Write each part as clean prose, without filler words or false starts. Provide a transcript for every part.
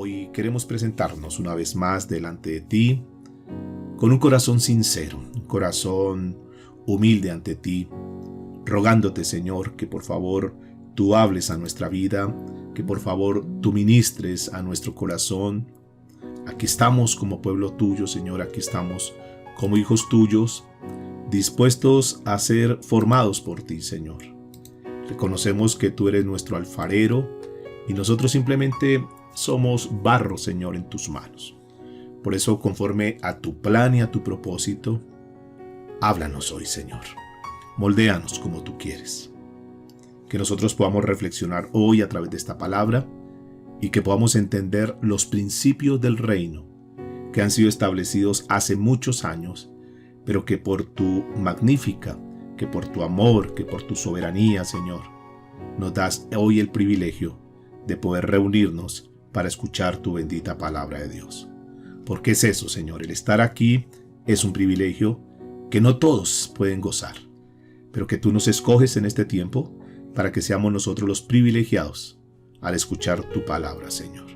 hoy queremos presentarnos una vez más delante de ti con un corazón sincero, un corazón humilde ante ti, rogándote, Señor, que por favor tú hables a nuestra vida, que por favor tú ministres a nuestro corazón. Aquí estamos como pueblo tuyo, Señor, aquí estamos como hijos tuyos, dispuestos a ser formados por ti, Señor. Reconocemos que tú eres nuestro alfarero y nosotros simplemente somos barro, Señor, en tus manos. Por eso, conforme a tu plan y a tu propósito, háblanos hoy, Señor. Moldéanos como tú quieres. Que nosotros podamos reflexionar hoy a través de esta palabra y que podamos entender los principios del reino que han sido establecidos hace muchos años, pero que por tu magnífica, que por tu amor, que por tu soberanía, Señor, nos das hoy el privilegio de poder reunirnos para escuchar tu bendita palabra de Dios. Porque es eso, Señor, el estar aquí es un privilegio que no todos pueden gozar, pero que tú nos escoges en este tiempo para que seamos nosotros los privilegiados al escuchar tu palabra, Señor.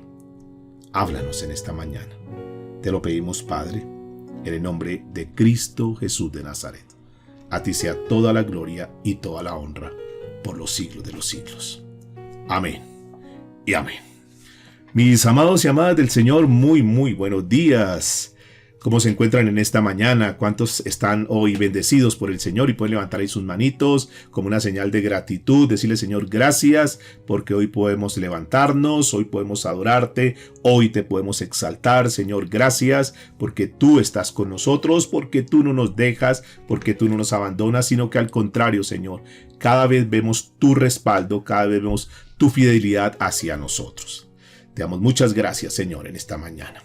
Háblanos en esta mañana. Te lo pedimos, Padre, en el nombre de Cristo Jesús de Nazaret. A ti sea toda la gloria y toda la honra por los siglos de los siglos. Amén y amén. Mis amados y amadas del Señor, muy buenos días. ¿Cómo se encuentran en esta mañana? ¿Cuántos están hoy bendecidos por el Señor y pueden levantar ahí sus manitos como una señal de gratitud? Decirle, Señor, gracias porque hoy podemos levantarnos, hoy podemos adorarte, hoy te podemos exaltar. Señor, gracias porque tú estás con nosotros, porque tú no nos dejas, porque tú no nos abandonas, sino que al contrario, Señor, cada vez vemos tu respaldo, cada vez vemos tu fidelidad hacia nosotros. Te damos muchas gracias, Señor, en esta mañana.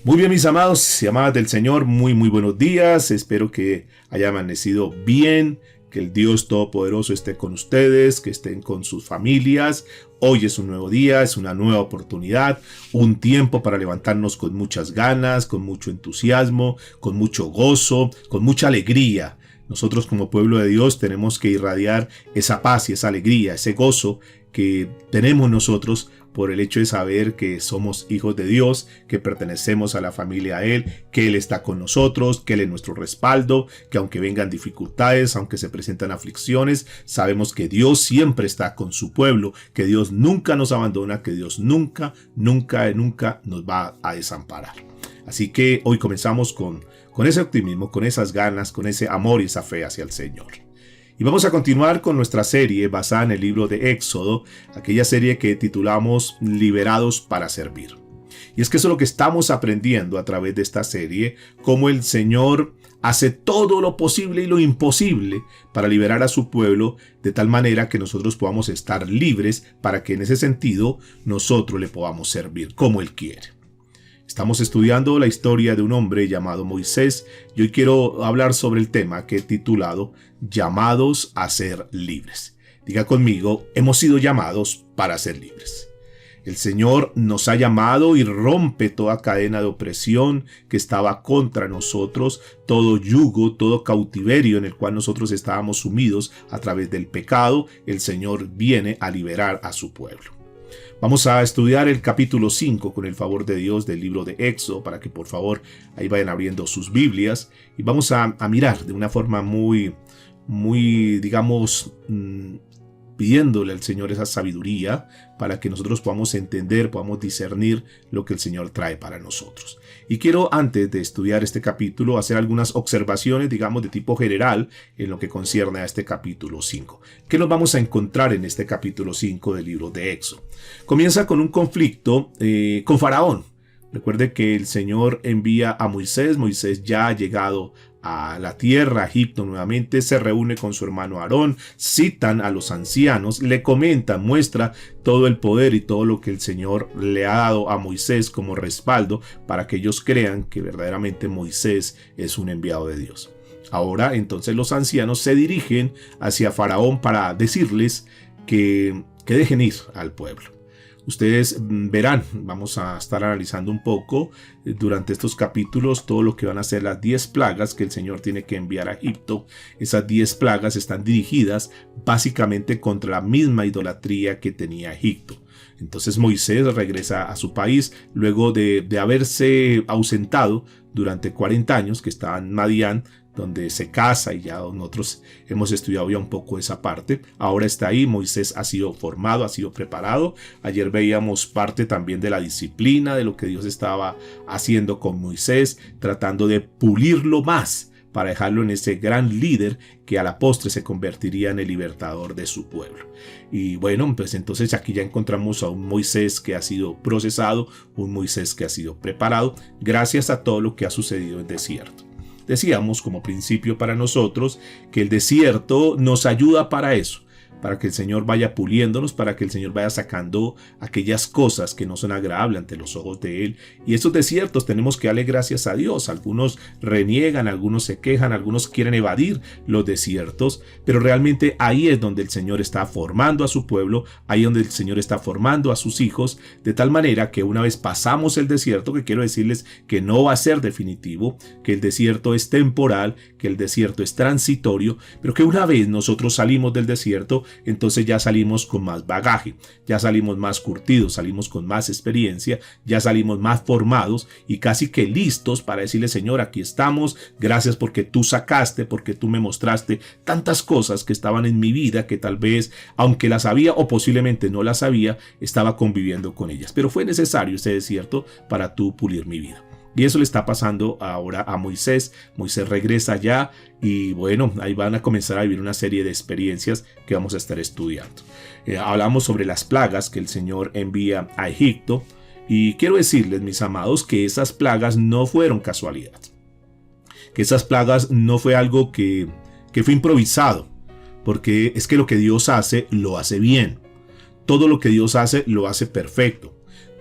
Muy bien, mis amados y amadas del Señor, muy buenos días. Espero que haya amanecido bien, que el Dios Todopoderoso esté con ustedes, que estén con sus familias. Hoy es un nuevo día, es una nueva oportunidad, un tiempo para levantarnos con muchas ganas, con mucho entusiasmo, con mucho gozo, con mucha alegría. Nosotros como pueblo de Dios tenemos que irradiar esa paz y esa alegría, ese gozo que tenemos nosotros por el hecho de saber que somos hijos de Dios, que pertenecemos a la familia de Él, que Él está con nosotros, que Él es nuestro respaldo, que aunque vengan dificultades, aunque se presentan aflicciones, sabemos que Dios siempre está con su pueblo, que Dios nunca nos abandona, que Dios nunca nos va a desamparar. Así que hoy comenzamos con ese optimismo, con esas ganas, con ese amor y esa fe hacia el Señor. Y vamos a continuar con nuestra serie basada en el libro de Éxodo, aquella serie que titulamos Liberados para Servir. Y es que eso es lo que estamos aprendiendo a través de esta serie, cómo el Señor hace todo lo posible y lo imposible para liberar a su pueblo de tal manera que nosotros podamos estar libres para que en ese sentido nosotros le podamos servir como Él quiere. Estamos estudiando la historia de un hombre llamado Moisés y hoy quiero hablar sobre el tema que he titulado Llamados a ser libres. Diga conmigo, hemos sido llamados para ser libres. El Señor nos ha llamado y rompe toda cadena de opresión que estaba contra nosotros, todo yugo, todo cautiverio en el cual nosotros estábamos sumidos a través del pecado. El Señor viene a liberar a su pueblo. Vamos a estudiar el capítulo 5 con el favor de Dios del libro de Éxodo para que por favor ahí vayan abriendo sus Biblias y vamos a mirar de una forma muy digamos, pidiéndole al Señor esa sabiduría para que nosotros podamos entender, podamos discernir lo que el Señor trae para nosotros. Y quiero, antes de estudiar este capítulo, hacer algunas observaciones, digamos, de tipo general en lo que concierne a este capítulo 5. ¿Qué nos vamos a encontrar en este capítulo 5 del libro de Éxodo? Comienza con un conflicto con Faraón. Recuerde que el Señor envía a Moisés. Moisés ya ha llegado a la tierra, a Egipto nuevamente, se reúne con su hermano Aarón, citan a los ancianos, le comentan, muestra todo el poder y todo lo que el Señor le ha dado a Moisés como respaldo para que ellos crean que verdaderamente Moisés es un enviado de Dios. Ahora entonces los ancianos se dirigen hacia Faraón para decirles que dejen ir al pueblo. Ustedes verán, vamos a estar analizando un poco durante estos capítulos todo lo que van a ser las 10 plagas que el Señor tiene que enviar a Egipto. Esas 10 plagas están dirigidas básicamente contra la misma idolatría que tenía Egipto. Entonces Moisés regresa a su país luego de haberse ausentado durante 40 años, que estaba en Madián, donde se casa, y ya nosotros hemos estudiado ya un poco esa parte. Ahora está ahí, Moisés ha sido formado, ha sido preparado. Ayer veíamos parte también de la disciplina, de lo que Dios estaba haciendo con Moisés, tratando de pulirlo más para dejarlo en ese gran líder que a la postre se convertiría en el libertador de su pueblo. Y bueno, pues entonces aquí ya encontramos a un Moisés que ha sido procesado, un Moisés que ha sido preparado, gracias a todo lo que ha sucedido en el desierto. Decíamos como principio para nosotros que el desierto nos ayuda para eso, para que el Señor vaya puliéndonos, para que el Señor vaya sacando aquellas cosas que no son agradables ante los ojos de Él. Y estos desiertos tenemos que darle gracias a Dios. Algunos reniegan, algunos se quejan, algunos quieren evadir los desiertos, pero realmente ahí es donde el Señor está formando a su pueblo, ahí es donde el Señor está formando a sus hijos, de tal manera que una vez pasamos el desierto, que quiero decirles que no va a ser definitivo, que el desierto es temporal, que el desierto es transitorio, pero que una vez nosotros salimos del desierto, entonces ya salimos con más bagaje, ya salimos más curtidos, salimos con más experiencia, ya salimos más formados y casi que listos para decirle: Señor, aquí estamos, gracias porque tú sacaste, porque tú me mostraste tantas cosas que estaban en mi vida que tal vez, aunque las sabía o posiblemente no las sabía, estaba conviviendo con ellas, pero fue necesario ese desierto para tú pulir mi vida. Y eso le está pasando ahora a Moisés. Moisés regresa allá y bueno, ahí van a comenzar a vivir una serie de experiencias que vamos a estar estudiando. Hablamos sobre las plagas que el Señor envía a Egipto y quiero decirles, mis amados, que esas plagas no fueron casualidad. Que esas plagas no fue algo que fue improvisado, porque es que lo que Dios hace, lo hace bien. Todo lo que Dios hace, lo hace perfecto.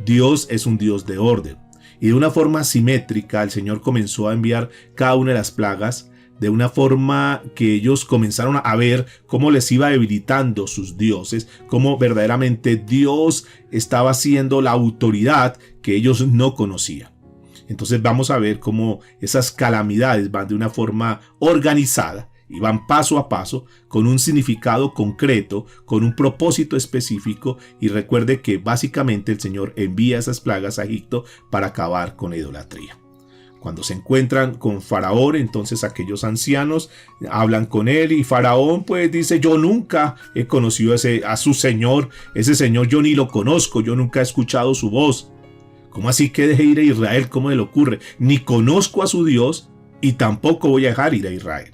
Dios es un Dios de orden. Y de una forma simétrica el Señor comenzó a enviar cada una de las plagas de una forma que ellos comenzaron a ver cómo les iba debilitando sus dioses, cómo verdaderamente Dios estaba siendo la autoridad que ellos no conocían. Entonces vamos a ver cómo esas calamidades van de una forma organizada y van paso a paso con un significado concreto, con un propósito específico, y recuerde que básicamente el Señor envía esas plagas a Egipto para acabar con la idolatría. Cuando se encuentran con Faraón, entonces aquellos ancianos hablan con él y Faraón pues dice: yo nunca he conocido a su Señor, ese Señor yo ni lo conozco, yo nunca he escuchado su voz. ¿Cómo así que deje ir a Israel? ¿Cómo le ocurre? Ni conozco a su Dios y tampoco voy a dejar ir a Israel.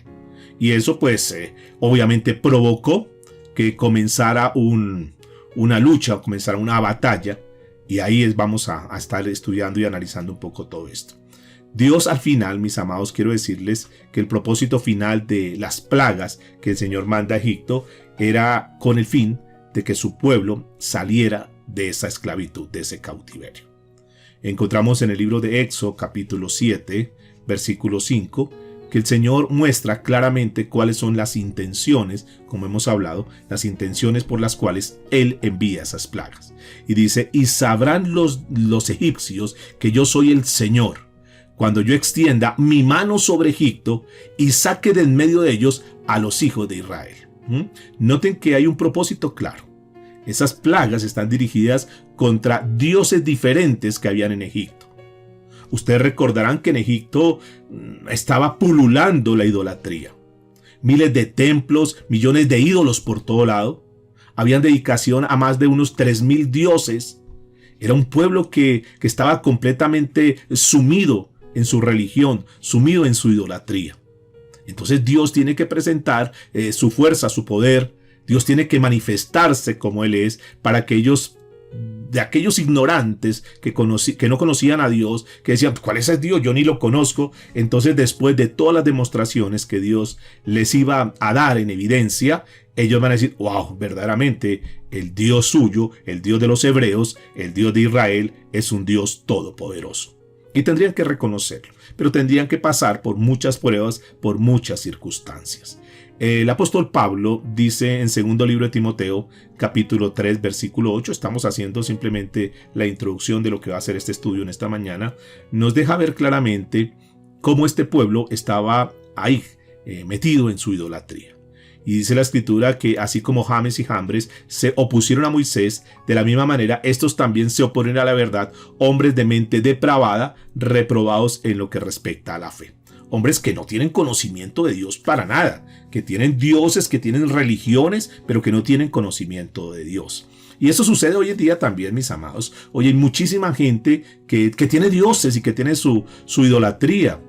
Y eso pues obviamente provocó que comenzara una lucha, comenzara una batalla. Y ahí vamos a estar estudiando y analizando un poco todo esto. Dios al final, mis amados, quiero decirles que el propósito final de las plagas que el Señor manda a Egipto era con el fin de que su pueblo saliera de esa esclavitud, de ese cautiverio. Encontramos en el libro de Éxodo capítulo 7, versículo 5, que el Señor muestra claramente cuáles son las intenciones, como hemos hablado, las intenciones por las cuales Él envía esas plagas. Y dice: y sabrán los egipcios que yo soy el Señor, cuando yo extienda mi mano sobre Egipto y saque de en medio de ellos a los hijos de Israel. Noten que hay un propósito claro. Esas plagas están dirigidas contra dioses diferentes que habían en Egipto. Ustedes recordarán que en Egipto estaba pululando la idolatría. Miles de templos, millones de ídolos por todo lado. Habían dedicación a más de unos 3,000 dioses. Era un pueblo que estaba completamente sumido en su religión, sumido en su idolatría. Entonces Dios tiene que presentar su fuerza, su poder. Dios tiene que manifestarse como Él es para que ellos, de aquellos ignorantes que no conocían a Dios, que decían: ¿cuál es ese Dios? Yo ni lo conozco. Entonces, después de todas las demostraciones que Dios les iba a dar en evidencia, ellos van a decir: wow, verdaderamente el Dios suyo, el Dios de los hebreos, el Dios de Israel, es un Dios todopoderoso. Y tendrían que reconocerlo, pero tendrían que pasar por muchas pruebas, por muchas circunstancias. El apóstol Pablo dice en segundo libro de Timoteo, capítulo 3, versículo 8, estamos haciendo simplemente la introducción de lo que va a ser este estudio en esta mañana, nos deja ver claramente cómo este pueblo estaba ahí, metido en su idolatría. Y dice la escritura que así como James y Jambres se opusieron a Moisés, de la misma manera estos también se oponen a la verdad, hombres de mente depravada, reprobados en lo que respecta a la fe. Hombres que no tienen conocimiento de Dios para nada, que tienen dioses, que tienen religiones, pero que no tienen conocimiento de Dios. Y eso sucede hoy en día también, mis amados. Hoy hay muchísima gente que tiene dioses y que tiene su idolatría,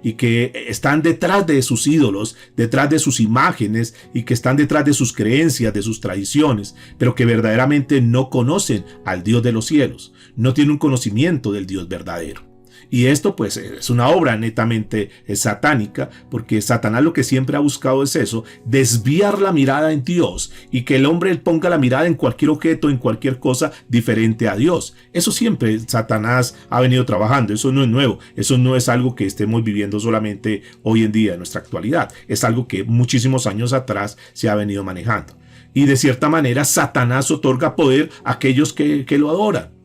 y que están detrás de sus ídolos, detrás de sus imágenes, y que están detrás de sus creencias, de sus tradiciones, pero que verdaderamente no conocen al Dios de los cielos, no tienen un conocimiento del Dios verdadero. Y esto pues es una obra netamente satánica, porque Satanás lo que siempre ha buscado es eso, desviar la mirada en Dios y que el hombre ponga la mirada en cualquier objeto, en cualquier cosa diferente a Dios. Eso siempre Satanás ha venido trabajando, eso no es nuevo, eso no es algo que estemos viviendo solamente hoy en día, en nuestra actualidad, es algo que muchísimos años atrás se ha venido manejando. Y de cierta manera Satanás otorga poder a aquellos que lo adoran.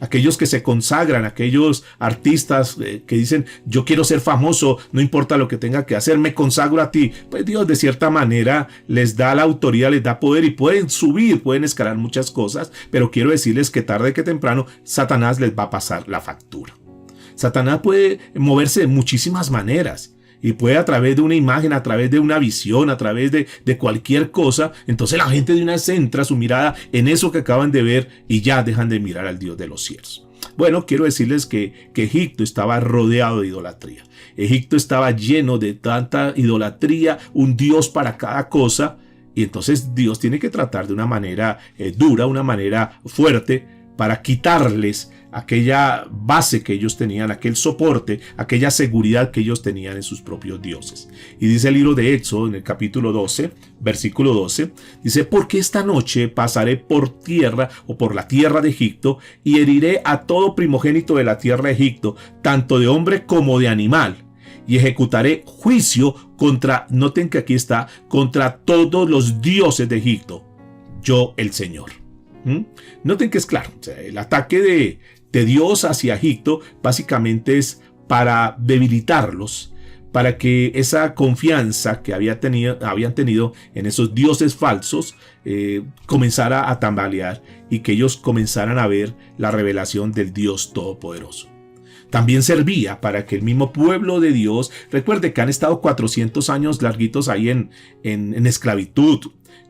Aquellos que se consagran, aquellos artistas que dicen yo quiero ser famoso, no importa lo que tenga que hacer, me consagro a ti. Pues Dios de cierta manera les da la autoridad, les da poder y pueden subir, pueden escalar muchas cosas, pero quiero decirles que tarde que temprano Satanás les va a pasar la factura. Satanás puede moverse de muchísimas maneras. Y puede a través de una imagen, a través de una visión, a través de cualquier cosa. Entonces la gente de una vez centra su mirada en eso que acaban de ver y ya dejan de mirar al Dios de los cielos. Bueno, quiero decirles que Egipto estaba rodeado de idolatría. Egipto estaba lleno de tanta idolatría, un Dios para cada cosa. Y entonces Dios tiene que tratar de una manera dura, una manera fuerte, para quitarles aquella base que ellos tenían, aquel soporte, aquella seguridad que ellos tenían en sus propios dioses. Y dice el libro de Éxodo en el capítulo 12, versículo 12, dice: porque esta noche pasaré por tierra o por la tierra de Egipto y heriré a todo primogénito de la tierra de Egipto, tanto de hombre como de animal. Y ejecutaré juicio contra, noten que aquí está, contra todos los dioses de Egipto, yo el Señor. Noten que es claro, o sea, el ataque de Dios hacia Egipto básicamente es para debilitarlos, para que esa confianza que habían tenido en esos dioses falsos comenzara a tambalear y que ellos comenzaran a ver la revelación del Dios Todopoderoso. También servía para que el mismo pueblo de Dios, recuerde que han estado 400 años larguitos ahí en esclavitud,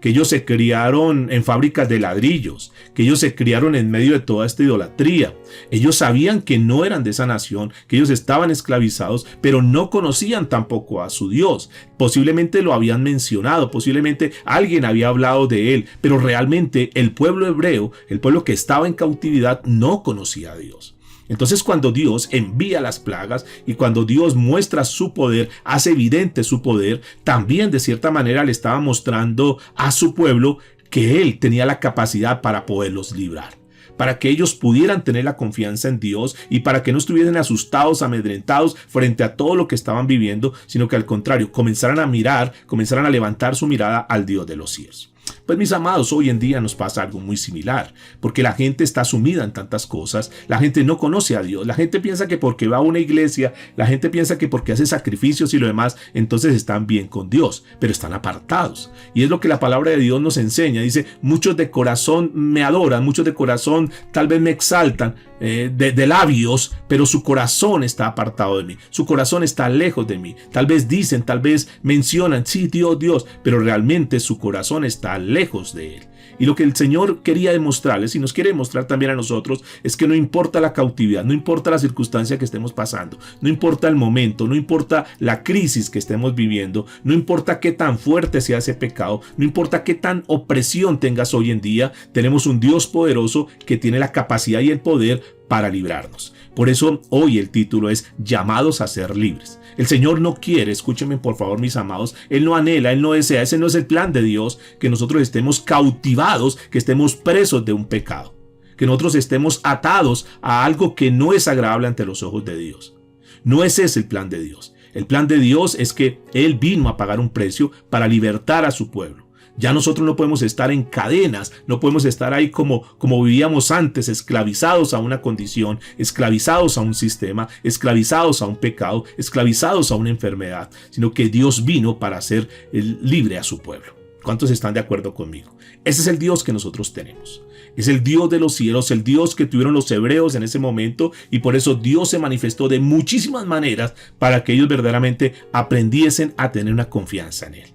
que ellos se criaron en fábricas de ladrillos, que ellos se criaron en medio de toda esta idolatría. Ellos sabían que no eran de esa nación, que ellos estaban esclavizados, pero no conocían tampoco a su Dios. Posiblemente lo habían mencionado, posiblemente alguien había hablado de él, pero realmente el pueblo hebreo, el pueblo que estaba en cautividad, no conocía a Dios. Entonces cuando Dios envía las plagas y cuando Dios muestra su poder, hace evidente su poder, también de cierta manera le estaba mostrando a su pueblo que Él tenía la capacidad para poderlos librar, para que ellos pudieran tener la confianza en Dios y para que no estuviesen asustados, amedrentados frente a todo lo que estaban viviendo, sino que al contrario, comenzaran a mirar, comenzaran a levantar su mirada al Dios de los cielos. Pues mis amados, hoy en día nos pasa algo muy similar, porque la gente está sumida en tantas cosas, la gente no conoce a Dios, la gente piensa que porque va a una iglesia, la gente piensa que porque hace sacrificios y lo demás, entonces están bien con Dios, pero están apartados. Y es lo que la palabra de Dios nos enseña, dice: muchos de corazón me adoran, muchos de corazón tal vez me exaltan de labios, pero su corazón está apartado de mí, su corazón está lejos de mí. Tal vez dicen, tal vez mencionan, sí, Dios, Dios, pero realmente su corazón está lejos de Él. Y lo que el Señor quería demostrarles y nos quiere demostrar también a nosotros es que no importa la cautividad, no importa la circunstancia que estemos pasando, no importa el momento, no importa la crisis que estemos viviendo, no importa qué tan fuerte sea ese pecado, no importa qué tan opresión tengas hoy en día, tenemos un Dios poderoso que tiene la capacidad y el poder para librarnos. Por eso hoy el título es Llamados a ser libres. El Señor no quiere, escúchenme por favor mis amados, Él no anhela, Él no desea, ese no es el plan de Dios, que nosotros estemos cautivados, que estemos presos de un pecado, que nosotros estemos atados a algo que no es agradable ante los ojos de Dios. No ese es el plan de Dios. El plan de Dios es que Él vino a pagar un precio para libertar a su pueblo. Ya nosotros no podemos estar en cadenas, no podemos estar ahí como vivíamos antes, esclavizados a una condición, esclavizados a un sistema, esclavizados a un pecado, esclavizados a una enfermedad, sino que Dios vino para hacer libre a su pueblo. ¿Cuántos están de acuerdo conmigo? Ese es el Dios que nosotros tenemos. Es el Dios de los cielos, el Dios que tuvieron los hebreos en ese momento, y por eso Dios se manifestó de muchísimas maneras para que ellos verdaderamente aprendiesen a tener una confianza en Él.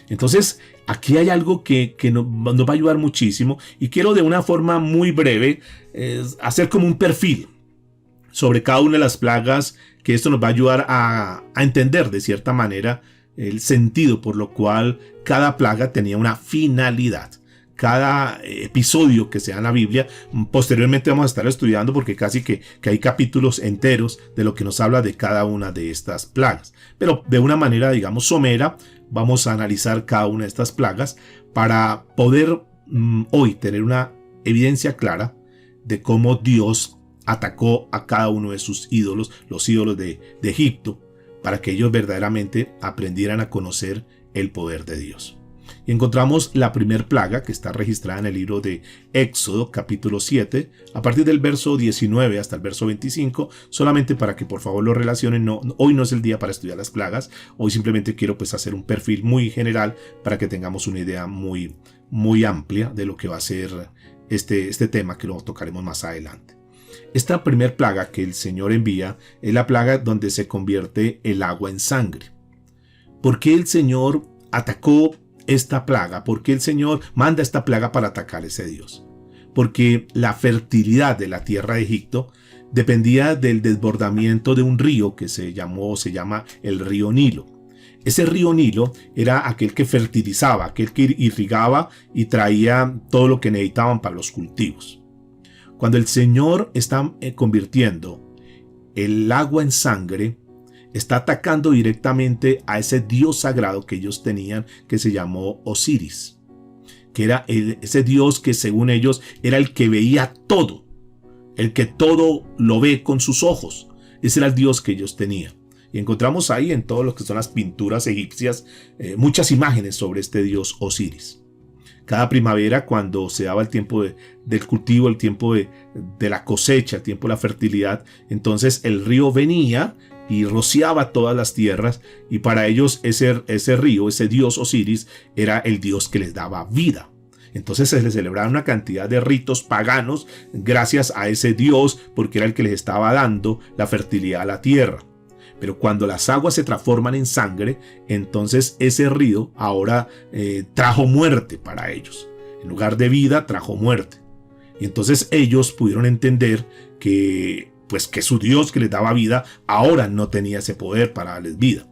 Entonces, aquí hay algo que nos va a ayudar muchísimo, y quiero de una forma muy breve hacer como un perfil sobre cada una de las plagas, que esto nos va a ayudar a entender de cierta manera el sentido por lo cual cada plaga tenía una finalidad. Cada episodio que sea en la Biblia, posteriormente vamos a estar estudiando, porque casi que hay capítulos enteros de lo que nos habla de cada una de estas plagas. Pero de una manera, digamos, somera, vamos a analizar cada una de estas plagas para poder hoy tener una evidencia clara de cómo Dios atacó a cada uno de sus ídolos, los ídolos de Egipto, para que ellos verdaderamente aprendieran a conocer el poder de Dios. Y encontramos la primer plaga, que está registrada en el libro de Éxodo, capítulo 7, a partir del verso 19 hasta el verso 25, solamente para que por favor lo relacionen. Hoy no es el día para estudiar las plagas, hoy simplemente quiero hacer un perfil muy general para que tengamos una idea muy, muy amplia de lo que va a ser este tema, que lo tocaremos más adelante. Esta primer plaga que el Señor envía es la plaga donde se convierte el agua en sangre. ¿Por qué el Señor atacó esta plaga? ¿Por qué el Señor manda esta plaga para atacar a ese Dios? Porque la fertilidad de la tierra de Egipto dependía del desbordamiento de un río que se llama el río Nilo. Ese río Nilo era aquel que fertilizaba, aquel que irrigaba y traía todo lo que necesitaban para los cultivos. Cuando el Señor está convirtiendo el agua en sangre, está atacando directamente a ese Dios sagrado que ellos tenían, que se llamó Osiris, que era ese Dios que según ellos era el que veía todo, el que todo lo ve con sus ojos. Ese era el Dios que ellos tenían. Y encontramos ahí en todo lo que son las pinturas egipcias muchas imágenes sobre este Dios Osiris. Cada primavera, cuando se daba el tiempo del cultivo, el tiempo de la cosecha, el tiempo de la fertilidad, entonces el río venía y rociaba todas las tierras, y para ellos ese río, ese dios Osiris, era el dios que les daba vida. Entonces se les celebraba una cantidad de ritos paganos gracias a ese dios, porque era el que les estaba dando la fertilidad a la tierra. Pero cuando las aguas se transforman en sangre, entonces ese río ahora trajo muerte para ellos. En lugar de vida, trajo muerte. Y entonces ellos pudieron entender que su Dios que les daba vida ahora no tenía ese poder para darles vida.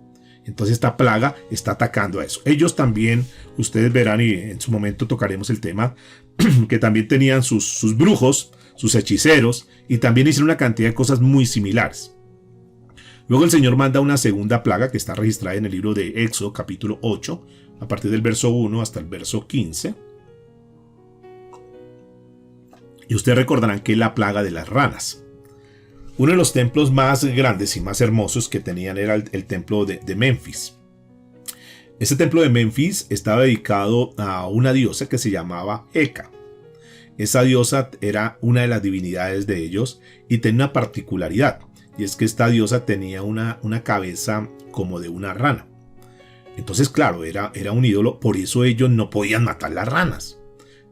Entonces esta plaga está atacando a eso. Ellos también, ustedes verán, y en su momento tocaremos el tema, que también tenían sus brujos, sus hechiceros, y también hicieron una cantidad de cosas muy similares. Luego el Señor manda una segunda plaga que está registrada en el libro de Éxodo capítulo 8, a partir del verso 1 hasta el verso 15. Y ustedes recordarán que es la plaga de las ranas. Uno de los templos más grandes y más hermosos que tenían era el templo de Menfis. Ese templo de Menfis estaba dedicado a una diosa que se llamaba Heca. Esa diosa era una de las divinidades de ellos y tenía una particularidad. Y es que esta diosa tenía una cabeza como de una rana. Entonces, claro, era un ídolo, por eso ellos no podían matar las ranas.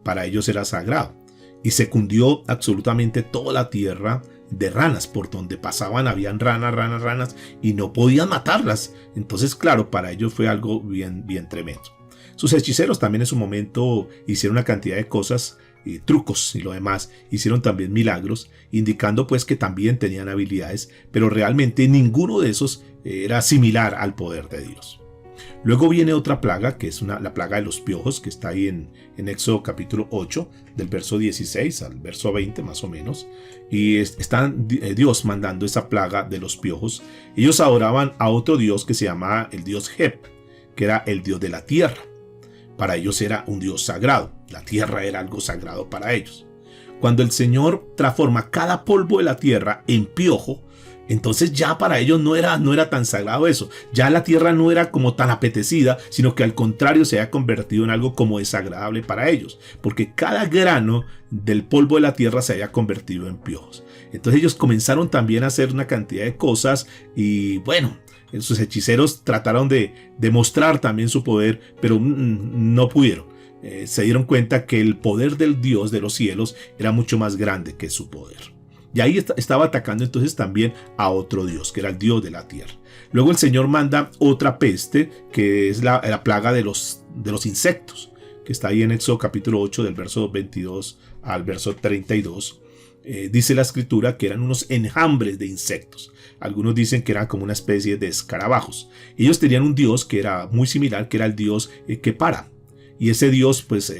Para ellos era sagrado. Y se cundió absolutamente toda la tierra de ranas. Por donde pasaban habían ranas, y no podían matarlas. Entonces, claro, para ellos fue algo bien tremendo. Sus hechiceros también en su momento hicieron una cantidad de cosas, trucos y lo demás, hicieron también milagros, indicando que también tenían habilidades, pero realmente ninguno de esos era similar al poder de Dios. Luego viene otra plaga, que es la plaga de los piojos, que está ahí en Éxodo capítulo 8, del verso 16 al verso 20 más o menos, y está Dios mandando esa plaga de los piojos. Ellos adoraban a otro dios que se llamaba el dios Hep, que era el dios de la tierra. Para ellos era un Dios sagrado. La tierra era algo sagrado para ellos. Cuando el Señor transforma cada polvo de la tierra en piojo, entonces ya para ellos no era tan sagrado eso. Ya la tierra no era como tan apetecida, sino que al contrario se había convertido en algo como desagradable para ellos. Porque cada grano del polvo de la tierra se había convertido en piojos. Entonces ellos comenzaron también a hacer una cantidad de cosas y bueno, sus hechiceros trataron de demostrar también su poder, pero no pudieron. Se dieron cuenta que el poder del Dios de los cielos era mucho más grande que su poder. Y ahí estaba atacando entonces también a otro Dios, que era el Dios de la tierra. Luego el Señor manda otra peste, que es la plaga de los insectos, que está ahí en Éxodo capítulo 8, del verso 22 al verso 32. Dice la escritura que eran unos enjambres de insectos. Algunos dicen que eran como una especie de escarabajos. Ellos tenían un dios que era muy similar, que era el dios Kepara. Y ese dios pues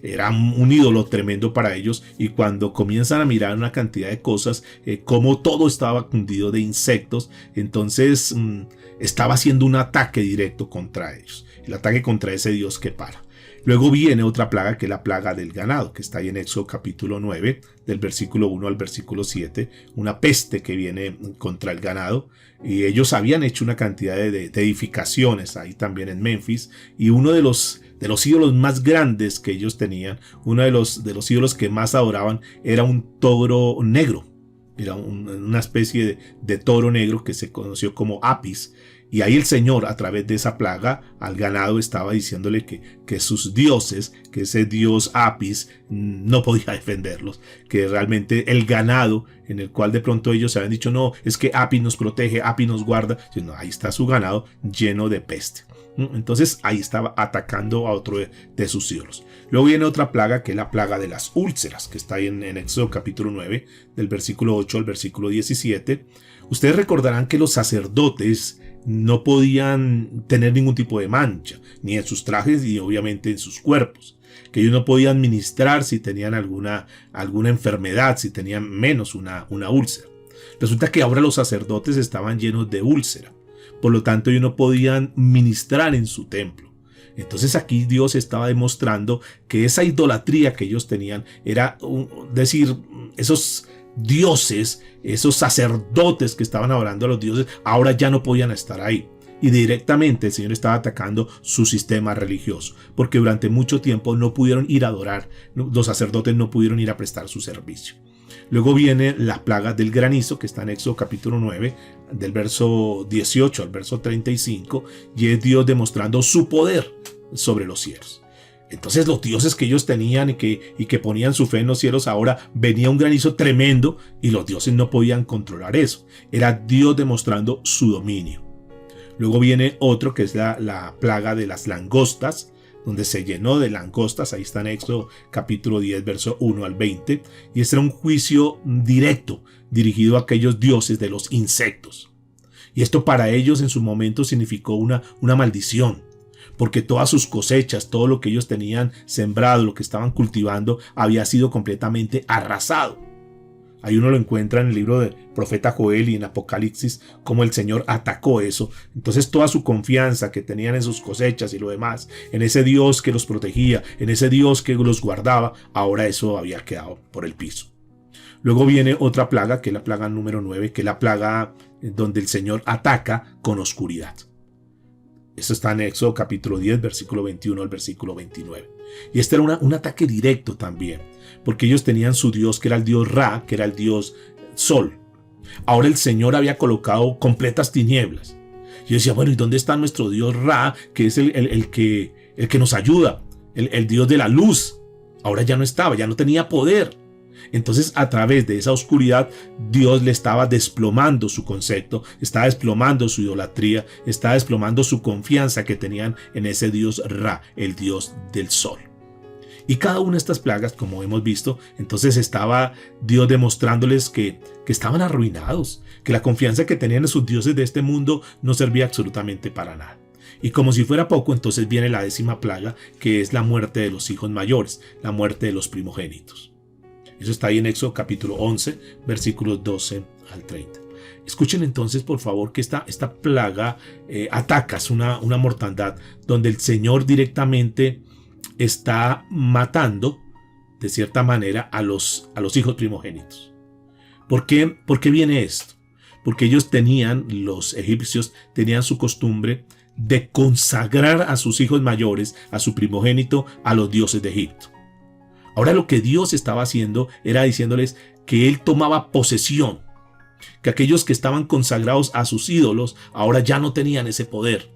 era un ídolo tremendo para ellos, y cuando comienzan a mirar una cantidad de cosas, como todo estaba cundido de insectos, entonces estaba haciendo un ataque directo contra ellos, el ataque contra ese dios Kepara. Luego viene otra plaga, que es la plaga del ganado, que está ahí en Éxodo capítulo 9, del versículo 1 al versículo 7, una peste que viene contra el ganado, y ellos habían hecho una cantidad de edificaciones ahí también en Memphis, y uno de los ídolos más grandes que ellos tenían, uno de los ídolos que más adoraban, era un toro negro, era una especie de toro negro que se conoció como Apis. Y ahí el Señor, a través de esa plaga, al ganado estaba diciéndole que sus dioses, que ese dios Apis no podía defenderlos, que realmente el ganado, en el cual de pronto ellos se habían dicho, no, es que Apis nos protege, Apis nos guarda, no, ahí está su ganado lleno de peste. Entonces ahí estaba atacando a otro de sus ídolos. Luego viene otra plaga, que es la plaga de las úlceras, que está ahí en Éxodo capítulo 9, del versículo 8 al versículo 17. Ustedes recordarán que los sacerdotes no podían tener ningún tipo de mancha, ni en sus trajes ni obviamente en sus cuerpos, que ellos no podían ministrar si tenían alguna enfermedad, si tenían menos una úlcera. Resulta que ahora los sacerdotes estaban llenos de úlcera, por lo tanto ellos no podían ministrar en su templo. Entonces aquí Dios estaba demostrando que esa idolatría que ellos tenían era decir, esos dioses, esos sacerdotes que estaban adorando a los dioses, ahora ya no podían estar ahí. Y directamente el Señor estaba atacando su sistema religioso, porque durante mucho tiempo no pudieron ir a adorar, los sacerdotes no pudieron ir a prestar su servicio. Luego viene la plaga del granizo, que está en Éxodo capítulo 9, del verso 18 al verso 35, y es Dios demostrando su poder sobre los cielos. Entonces los dioses que ellos tenían y que ponían su fe en los cielos, ahora venía un granizo tremendo y los dioses no podían controlar eso. Era Dios demostrando su dominio. Luego viene otro, que es la plaga de las langostas, donde se llenó de langostas. Ahí está en Éxodo capítulo 10, verso 1 al 20. Y este era un juicio directo dirigido a aquellos dioses de los insectos. Y esto para ellos en su momento significó una maldición, porque todas sus cosechas, todo lo que ellos tenían sembrado, lo que estaban cultivando, había sido completamente arrasado. Ahí uno lo encuentra en el libro del profeta Joel y en Apocalipsis, cómo el Señor atacó eso. Entonces toda su confianza que tenían en sus cosechas y lo demás, en ese Dios que los protegía, en ese Dios que los guardaba, ahora eso había quedado por el piso. Luego viene otra plaga, que es la plaga número 9, que es la plaga donde el Señor ataca con oscuridad. Eso está en Éxodo capítulo 10, versículo 21 al versículo 29. Y este era un ataque directo también, porque ellos tenían su Dios, que era el Dios Ra, que era el Dios Sol. Ahora el Señor había colocado completas tinieblas. Yo decía, bueno, ¿y dónde está nuestro Dios Ra, que es el que nos ayuda, el Dios de la luz? Ahora ya no estaba, ya no tenía poder. Entonces, a través de esa oscuridad, Dios le estaba desplomando su concepto, estaba desplomando su idolatría, estaba desplomando su confianza que tenían en ese Dios Ra, el Dios del sol. Y cada una de estas plagas, como hemos visto, entonces estaba Dios demostrándoles que estaban arruinados, que la confianza que tenían en sus dioses de este mundo no servía absolutamente para nada. Y como si fuera poco, entonces viene la 10ª plaga, que es la muerte de los hijos mayores, la muerte de los primogénitos. Eso está ahí en Éxodo capítulo 11, versículos 12 al 30. Escuchen entonces, por favor, que esta plaga ataca, es una mortandad donde el Señor directamente está matando, de cierta manera, a los hijos primogénitos. ¿Por qué viene esto? Porque ellos los egipcios tenían su costumbre de consagrar a sus hijos mayores, a su primogénito, a los dioses de Egipto. Ahora lo que Dios estaba haciendo era diciéndoles que Él tomaba posesión que aquellos que estaban consagrados a sus ídolos ahora ya no tenían ese poder.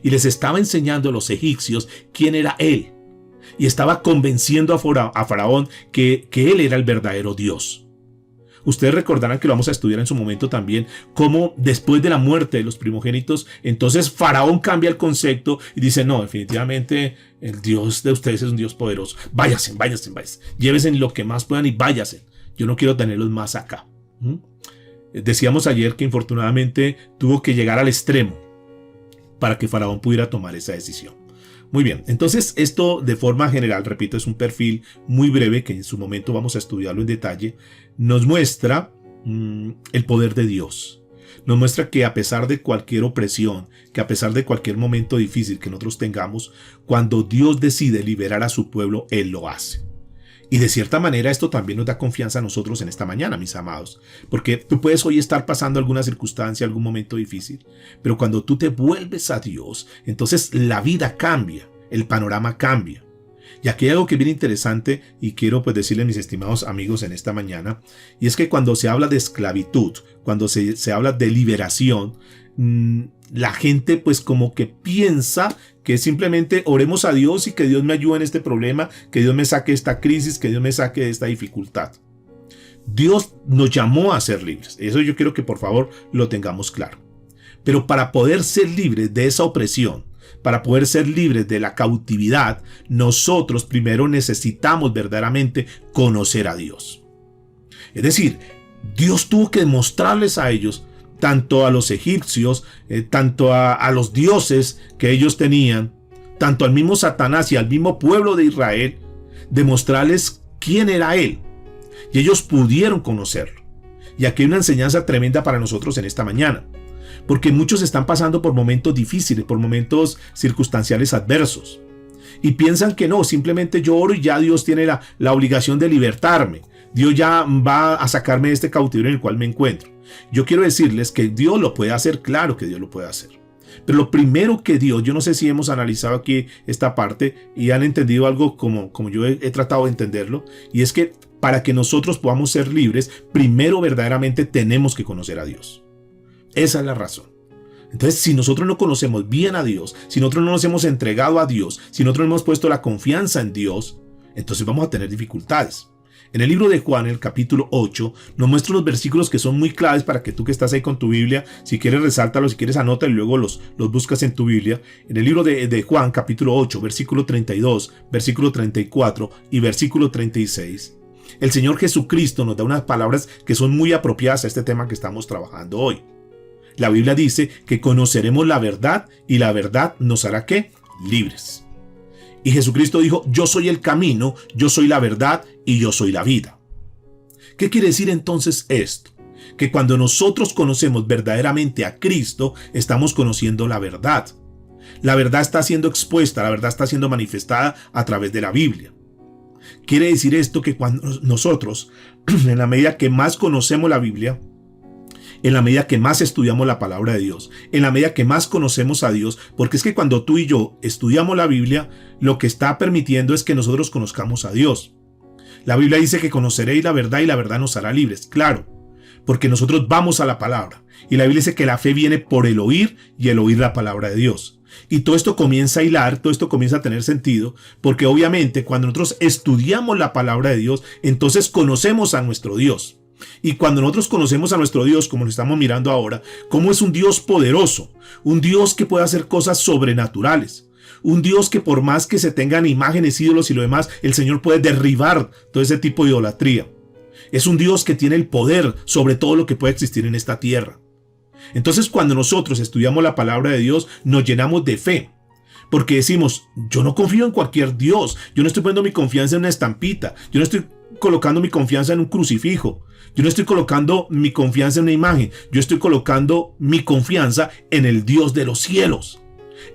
Y les estaba enseñando a los egipcios quién era él. Y estaba convenciendo a Faraón que él era el verdadero Dios. Ustedes recordarán que lo vamos a estudiar en su momento también, cómo después de la muerte de los primogénitos, entonces Faraón cambia el concepto y dice, no, definitivamente el Dios de ustedes es un Dios poderoso. Váyanse. Llévense lo que más puedan y váyanse. Yo no quiero tenerlos más acá. Decíamos ayer que infortunadamente tuvo que llegar al extremo para que Faraón pudiera tomar esa decisión. Muy bien, entonces esto de forma general, repito, es un perfil muy breve que en su momento vamos a estudiarlo en detalle. Nos muestra el poder de Dios. Nos muestra que a pesar de cualquier opresión, que a pesar de cualquier momento difícil que nosotros tengamos, cuando Dios decide liberar a su pueblo, Él lo hace. Y de cierta manera esto también nos da confianza a nosotros en esta mañana, mis amados. Porque tú puedes hoy estar pasando alguna circunstancia, algún momento difícil. Pero cuando tú te vuelves a Dios, entonces la vida cambia, el panorama cambia. Y aquí hay algo que es bien interesante y quiero pues decirle a mis estimados amigos en esta mañana. Y es que cuando se habla de esclavitud, cuando se habla de liberación, la gente pues como que piensa que simplemente oremos a Dios y que Dios me ayude en este problema, que Dios me saque de esta crisis, que Dios me saque de esta dificultad. Dios nos llamó a ser libres. Eso yo quiero que por favor lo tengamos claro. Pero para poder ser libres de esa opresión, para poder ser libres de la cautividad, nosotros primero necesitamos verdaderamente conocer a Dios. Es decir, Dios tuvo que demostrarles a ellos, tanto a los egipcios, tanto a los dioses que ellos tenían, tanto al mismo Satanás y al mismo pueblo de Israel, demostrarles quién era Él. Y ellos pudieron conocerlo. Y aquí hay una enseñanza tremenda para nosotros en esta mañana. Porque muchos están pasando por momentos difíciles, por momentos circunstanciales adversos. Y piensan que no, simplemente yo oro y ya Dios tiene la obligación de libertarme. Dios ya va a sacarme de este cautiverio en el cual me encuentro. Yo quiero decirles que Dios lo puede hacer, claro que Dios lo puede hacer. Pero lo primero que Dios, yo no sé si hemos analizado aquí esta parte y han entendido algo como yo he tratado de entenderlo, y es que para que nosotros podamos ser libres, primero verdaderamente tenemos que conocer a Dios. Esa es la razón. Entonces, si nosotros no conocemos bien a Dios, si nosotros no nos hemos entregado a Dios, si nosotros no hemos puesto la confianza en Dios, entonces vamos a tener dificultades. En el libro de Juan, en el capítulo 8, nos muestra unos versículos que son muy claves para que tú que estás ahí con tu Biblia, si quieres resáltalos, si quieres anótalo y luego los buscas en tu Biblia. En el libro de Juan, capítulo 8, versículo 32, versículo 34 y versículo 36, el Señor Jesucristo nos da unas palabras que son muy apropiadas a este tema que estamos trabajando hoy. La Biblia dice que conoceremos la verdad y la verdad nos hará ¿qué? Libres. Y Jesucristo dijo, yo soy el camino, yo soy la verdad y yo soy la vida. ¿Qué quiere decir entonces esto? Que cuando nosotros conocemos verdaderamente a Cristo, estamos conociendo la verdad. La verdad está siendo expuesta, la verdad está siendo manifestada a través de la Biblia. Quiere decir esto que cuando nosotros, en la medida que más conocemos la Biblia, en la medida que más estudiamos la palabra de Dios, en la medida que más conocemos a Dios, porque es que cuando tú y yo estudiamos la Biblia, lo que está permitiendo es que nosotros conozcamos a Dios. La Biblia dice que conoceréis la verdad y la verdad nos hará libres, claro, porque nosotros vamos a la palabra. Y la Biblia dice que la fe viene por el oír y el oír la palabra de Dios. Y todo esto comienza a hilar, todo esto comienza a tener sentido, porque obviamente cuando nosotros estudiamos la palabra de Dios, entonces conocemos a nuestro Dios. Y cuando nosotros conocemos a nuestro Dios, como lo estamos mirando ahora, como es un Dios poderoso, un Dios que puede hacer cosas sobrenaturales, un Dios que por más que se tengan imágenes, ídolos y lo demás, el Señor puede derribar todo ese tipo de idolatría. Es un Dios que tiene el poder sobre todo lo que puede existir en esta tierra. Entonces, cuando nosotros estudiamos la palabra de Dios, nos llenamos de fe. Porque decimos, yo no confío en cualquier Dios, yo no estoy poniendo mi confianza en una estampita, yo no estoy colocando mi confianza en un crucifijo, yo no estoy colocando mi confianza en una imagen, yo estoy colocando mi confianza en el Dios de los cielos.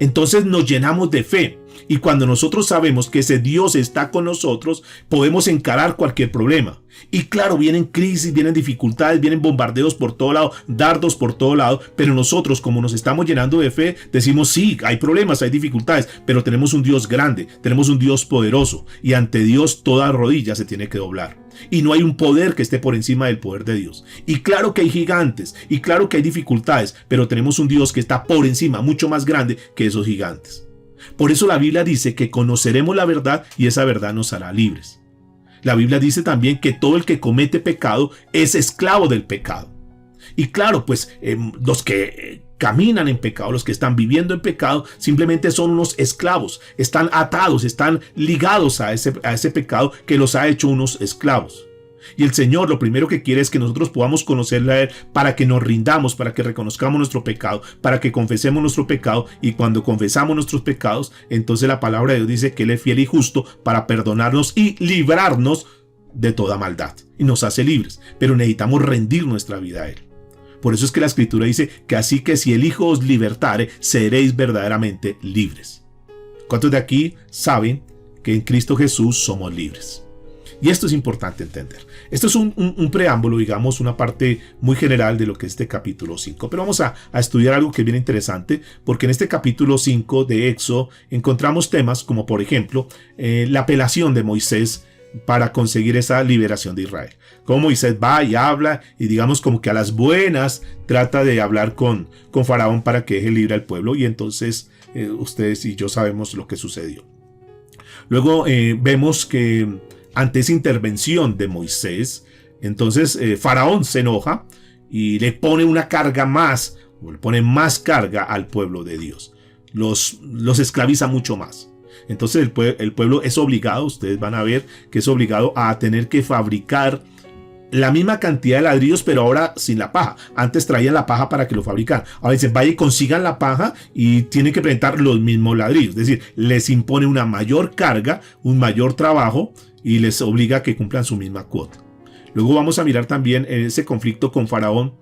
Entonces nos llenamos de fe Y cuando nosotros sabemos que ese Dios está con nosotros, podemos encarar cualquier problema. Y claro, vienen crisis, vienen dificultades, vienen bombardeos por todo lado, dardos por todo lado, pero nosotros, como nos estamos llenando de fe, decimos sí, hay problemas, hay dificultades, pero tenemos un Dios grande, tenemos un Dios poderoso, y ante Dios toda rodilla se tiene que doblar. Y no hay un poder que esté por encima del poder de Dios. Y claro que hay gigantes, y claro que hay dificultades, pero tenemos un Dios que está por encima, mucho más grande que esos gigantes. Por eso la Biblia dice que conoceremos la verdad y esa verdad nos hará libres. La Biblia dice también que todo el que comete pecado es esclavo del pecado. Y claro, pues los que caminan en pecado, los que están viviendo en pecado, simplemente son unos esclavos. Están atados, están ligados a ese pecado que los ha hecho unos esclavos. Y el Señor lo primero que quiere es que nosotros podamos conocerle a Él para que nos rindamos, para que reconozcamos nuestro pecado, para que confesemos nuestro pecado, y cuando confesamos nuestros pecados, entonces la palabra de Dios dice que Él es fiel y justo para perdonarnos y librarnos de toda maldad. Y nos hace libres, pero necesitamos rendir nuestra vida a Él. Por eso es que la Escritura dice que así que si el Hijo os libertare, seréis verdaderamente libres. ¿Cuántos de aquí saben que en Cristo Jesús somos libres? Y esto es importante entender. Esto es un preámbulo, digamos, una parte muy general de lo que es este capítulo 5. Pero vamos a estudiar algo que es bien interesante, porque en este capítulo 5 de Éxodo encontramos temas como, por ejemplo, la apelación de Moisés para conseguir esa liberación de Israel. Cómo Moisés va y habla y digamos como que a las buenas trata de hablar con Faraón para que deje libre al pueblo, y entonces ustedes y yo sabemos lo que sucedió. Luego vemos que ante esa intervención de Moisés, entonces Faraón se enoja y le pone una carga más, o le pone más carga al pueblo de Dios. Los esclaviza mucho más. Entonces el pueblo es obligado, ustedes van a ver que es obligado a tener que fabricar la misma cantidad de ladrillos, pero ahora sin la paja. Antes traían la paja para que lo fabricaran. Ahora dicen, vaya y consigan la paja y tienen que presentar los mismos ladrillos. Es decir, les impone una mayor carga, un mayor trabajo, y les obliga a que cumplan su misma cuota. Luego vamos a mirar también ese conflicto con Faraón,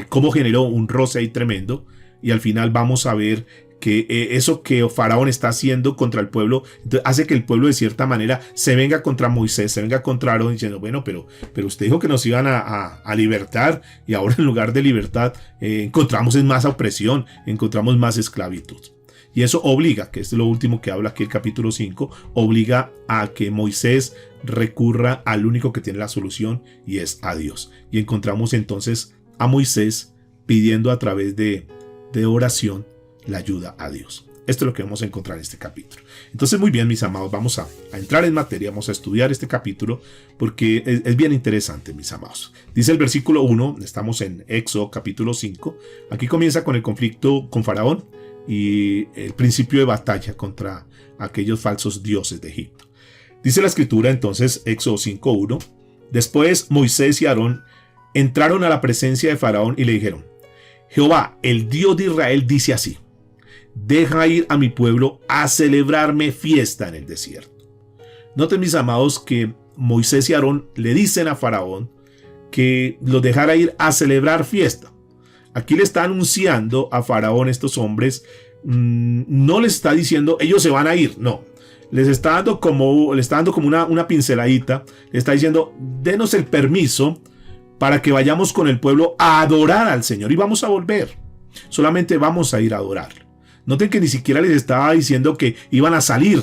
cómo generó un roce ahí tremendo, y al final vamos a ver que eso que Faraón está haciendo contra el pueblo hace que el pueblo de cierta manera se venga contra Moisés, se venga contra Aarón, diciendo, bueno, pero usted dijo que nos iban a libertar, y ahora en lugar de libertad encontramos más opresión, encontramos más esclavitud. Y eso obliga, que es lo último que habla aquí el capítulo 5, obliga a que Moisés recurra al único que tiene la solución, y es a Dios. Y encontramos entonces a Moisés pidiendo a través de oración la ayuda a Dios. Esto es lo que vamos a encontrar en este capítulo. Entonces, muy bien, mis amados, vamos a entrar en materia, vamos a estudiar este capítulo porque es bien interesante, mis amados. Dice el versículo 1, estamos en Éxodo capítulo 5, aquí comienza con el conflicto con Faraón y el principio de batalla contra aquellos falsos dioses de Egipto. Dice la Escritura entonces, Éxodo 5:1, después Moisés y Aarón entraron a la presencia de Faraón y le dijeron, Jehová, el Dios de Israel, dice así, deja ir a mi pueblo a celebrarme fiesta en el desierto. Noten, mis amados, que Moisés y Aarón le dicen a Faraón que los dejara ir a celebrar fiesta. Aquí le está anunciando a Faraón, estos hombres, no les está diciendo ellos se van a ir, no. Le está dando como una pinceladita, le está diciendo, denos el permiso para que vayamos con el pueblo a adorar al Señor y vamos a volver. Solamente vamos a ir a adorarlo. Noten que ni siquiera les estaba diciendo que iban a salir,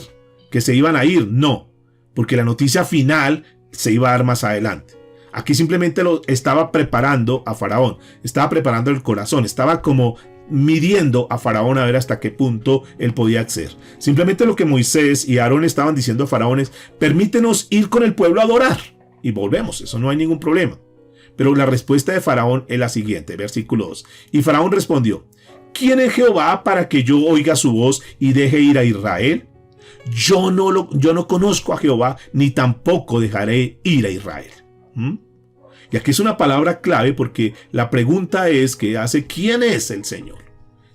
que se iban a ir, no, porque la noticia final se iba a dar más adelante. Aquí simplemente lo estaba preparando a Faraón, estaba preparando el corazón, estaba como midiendo a Faraón a ver hasta qué punto él podía acceder. Simplemente lo que Moisés y Aarón estaban diciendo a Faraón es, permítenos ir con el pueblo a adorar y volvemos, eso no hay ningún problema. Pero la respuesta de Faraón es la siguiente, versículo 2. Y Faraón respondió, ¿quién es Jehová para que yo oiga su voz y deje ir a Israel? Yo no conozco a Jehová, ni tampoco dejaré ir a Israel. Y aquí es una palabra clave porque la pregunta es que hace ¿quién es el Señor?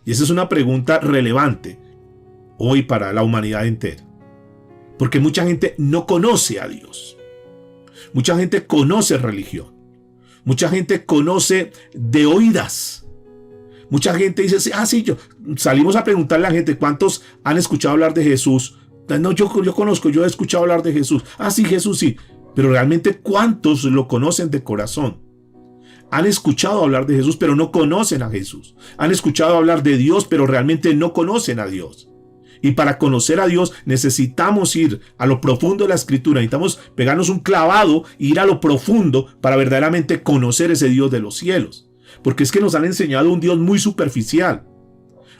Y esa es una pregunta relevante hoy para la humanidad entera. Porque mucha gente no conoce a Dios. Mucha gente conoce religión. Mucha gente conoce de oídas. Mucha gente dice, sí, salimos a preguntarle a la gente, ¿cuántos han escuchado hablar de Jesús? No, yo conozco, yo he escuchado hablar de Jesús. Sí, Jesús sí. Pero realmente, ¿cuántos lo conocen de corazón? Han escuchado hablar de Jesús, pero no conocen a Jesús. Han escuchado hablar de Dios, pero realmente no conocen a Dios. Y para conocer a Dios necesitamos ir a lo profundo de la Escritura. Necesitamos pegarnos un clavado e ir a lo profundo para verdaderamente conocer ese Dios de los cielos. Porque es que nos han enseñado un Dios muy superficial,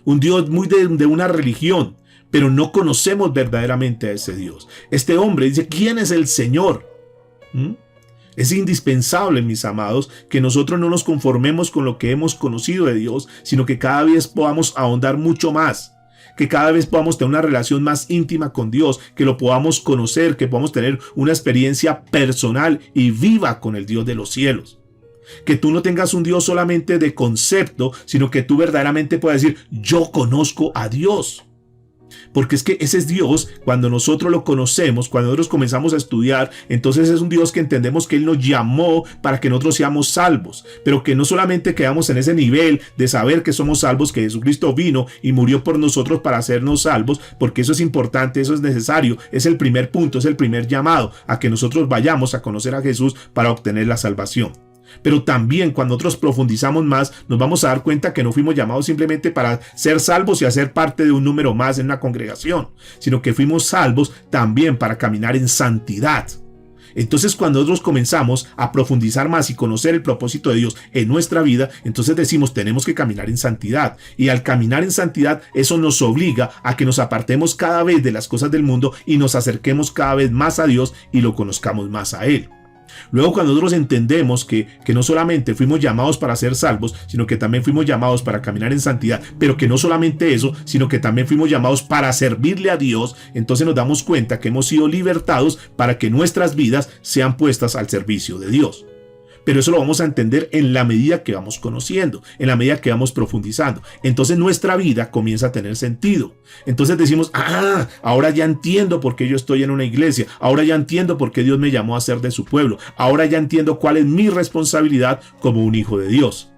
un Dios muy de una religión, pero no conocemos verdaderamente a ese Dios. Este hombre dice, ¿quién es el Señor? Es indispensable, mis amados, que nosotros no nos conformemos con lo que hemos conocido de Dios, sino que cada vez podamos ahondar mucho más, que cada vez podamos tener una relación más íntima con Dios, que lo podamos conocer, que podamos tener una experiencia personal y viva con el Dios de los cielos. Que tú no tengas un Dios solamente de concepto, sino que tú verdaderamente puedas decir, yo conozco a Dios. Porque es que ese es Dios, cuando nosotros lo conocemos, cuando nosotros comenzamos a estudiar, entonces es un Dios que entendemos que Él nos llamó para que nosotros seamos salvos, pero que no solamente quedamos en ese nivel de saber que somos salvos, que Jesucristo vino y murió por nosotros para hacernos salvos, porque eso es importante, eso es necesario, es el primer punto, es el primer llamado a que nosotros vayamos a conocer a Jesús para obtener la salvación. Pero también cuando nosotros profundizamos más, nos vamos a dar cuenta que no fuimos llamados simplemente para ser salvos y hacer parte de un número más en una congregación, sino que fuimos salvos también para caminar en santidad. Entonces, cuando nosotros comenzamos a profundizar más y conocer el propósito de Dios en nuestra vida, entonces decimos, tenemos que caminar en santidad. Y al caminar en santidad, eso nos obliga a que nos apartemos cada vez de las cosas del mundo y nos acerquemos cada vez más a Dios y lo conozcamos más a Él. Luego, cuando nosotros entendemos que no solamente fuimos llamados para ser salvos, sino que también fuimos llamados para caminar en santidad, pero que no solamente eso, sino que también fuimos llamados para servirle a Dios, entonces nos damos cuenta que hemos sido libertados para que nuestras vidas sean puestas al servicio de Dios. Pero eso lo vamos a entender en la medida que vamos conociendo, en la medida que vamos profundizando. Entonces nuestra vida comienza a tener sentido. Entonces decimos, ahora ya entiendo por qué yo estoy en una iglesia. Ahora ya entiendo por qué Dios me llamó a ser de su pueblo. Ahora ya entiendo cuál es mi responsabilidad como un hijo de Dios.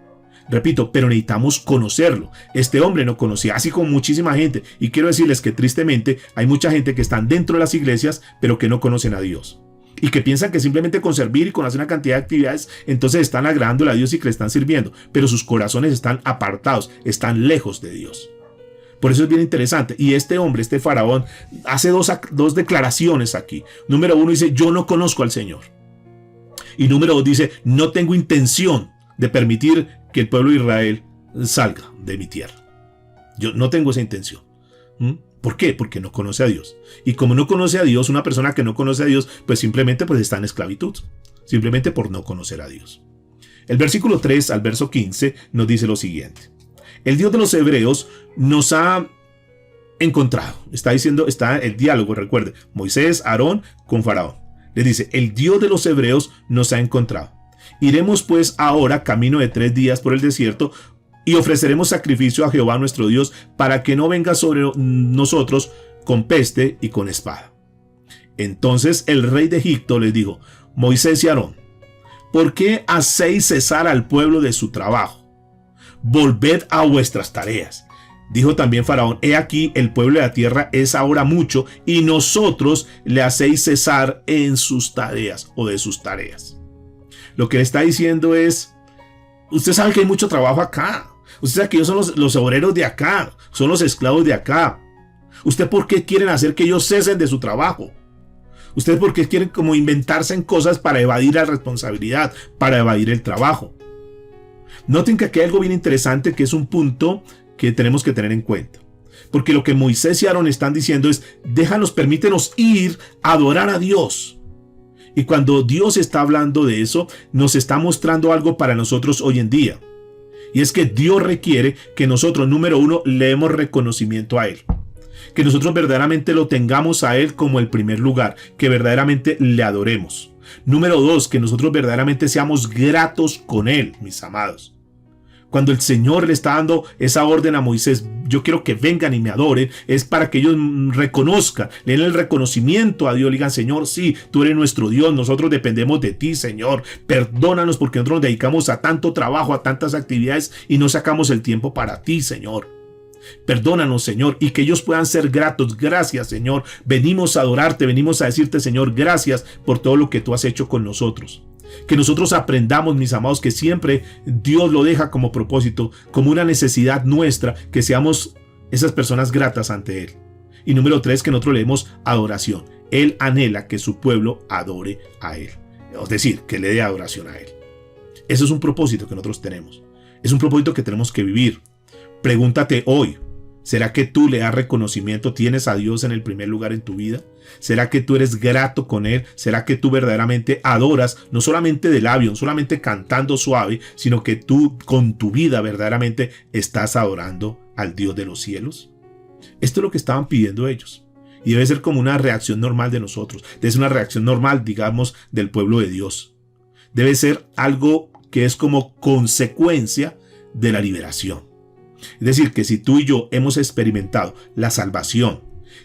Repito, pero necesitamos conocerlo. Este hombre no conocía, así como muchísima gente. Y quiero decirles que tristemente hay mucha gente que están dentro de las iglesias, pero que no conocen a Dios. Y que piensan que simplemente con servir y con hacer una cantidad de actividades, entonces están agradándole a Dios y que le están sirviendo. Pero sus corazones están apartados, están lejos de Dios. Por eso es bien interesante. Y este hombre, este faraón, hace dos declaraciones aquí. Número uno dice, yo no conozco al Señor. Y número dos dice, no tengo intención de permitir que el pueblo de Israel salga de mi tierra. Yo no tengo esa intención. ¿Por qué? Porque no conoce a Dios. Y como no conoce a Dios, una persona que no conoce a Dios, pues simplemente está en esclavitud. Simplemente por no conocer a Dios. El versículo 3 al verso 15 nos dice lo siguiente. El Dios de los hebreos nos ha encontrado. Está el diálogo, recuerde. Moisés, Aarón con Faraón. Les dice, el Dios de los hebreos nos ha encontrado. Iremos pues ahora camino de 3 días por el desierto y ofreceremos sacrificio a Jehová nuestro Dios para que no venga sobre nosotros con peste y con espada. Entonces el rey de Egipto les dijo, Moisés y Aarón, ¿por qué hacéis cesar al pueblo de su trabajo? Volved a vuestras tareas. Dijo también Faraón, he aquí el pueblo de la tierra es ahora mucho y nosotros le hacéis cesar en sus tareas o de sus tareas. Lo que le está diciendo es, usted sabe que hay mucho trabajo acá. Usted sabe que ellos son los obreros de acá, son los esclavos de acá. ¿Usted por qué quieren hacer que ellos cesen de su trabajo? ¿Ustedes por qué quieren como inventarse en cosas para evadir la responsabilidad, para evadir el trabajo? Noten que aquí hay algo bien interesante que es un punto que tenemos que tener en cuenta. Porque lo que Moisés y Aarón están diciendo es, permítenos ir a adorar a Dios. Y cuando Dios está hablando de eso, nos está mostrando algo para nosotros hoy en día. Y es que Dios requiere que nosotros, número uno, le demos reconocimiento a Él. Que nosotros verdaderamente lo tengamos a Él como el primer lugar. Que verdaderamente le adoremos. Número dos, que nosotros verdaderamente seamos gratos con Él, mis amados. Cuando el Señor le está dando esa orden a Moisés, yo quiero que vengan y me adoren, es para que ellos reconozcan, le den el reconocimiento a Dios, le digan, Señor, sí, tú eres nuestro Dios, nosotros dependemos de ti, Señor, perdónanos porque nosotros nos dedicamos a tanto trabajo, a tantas actividades y no sacamos el tiempo para ti, Señor. Perdónanos, Señor, y que ellos puedan ser gratos. Gracias, Señor, venimos a adorarte, venimos a decirte, Señor, gracias por todo lo que tú has hecho con nosotros. Que nosotros aprendamos, mis amados, que siempre Dios lo deja como propósito, como una necesidad nuestra, que seamos esas personas gratas ante Él. Y número 3, que nosotros leemos adoración. Él anhela que su pueblo adore a Él. Es decir, que le dé adoración a Él. Eso es un propósito que nosotros tenemos. Es un propósito que tenemos que vivir. Pregúntate hoy, ¿será que tú le das reconocimiento? ¿Tienes a Dios en el primer lugar en tu vida? ¿Será que tú eres grato con Él? ¿Será que tú verdaderamente adoras, no solamente de labio, no solamente cantando suave, sino que tú con tu vida verdaderamente estás adorando al Dios de los cielos? Esto es lo que estaban pidiendo ellos. Y debe ser como una reacción normal de nosotros. Debe ser una reacción normal, digamos, del pueblo de Dios. Debe ser algo que es como consecuencia de la liberación. Es decir, que si tú y yo hemos experimentado la salvación,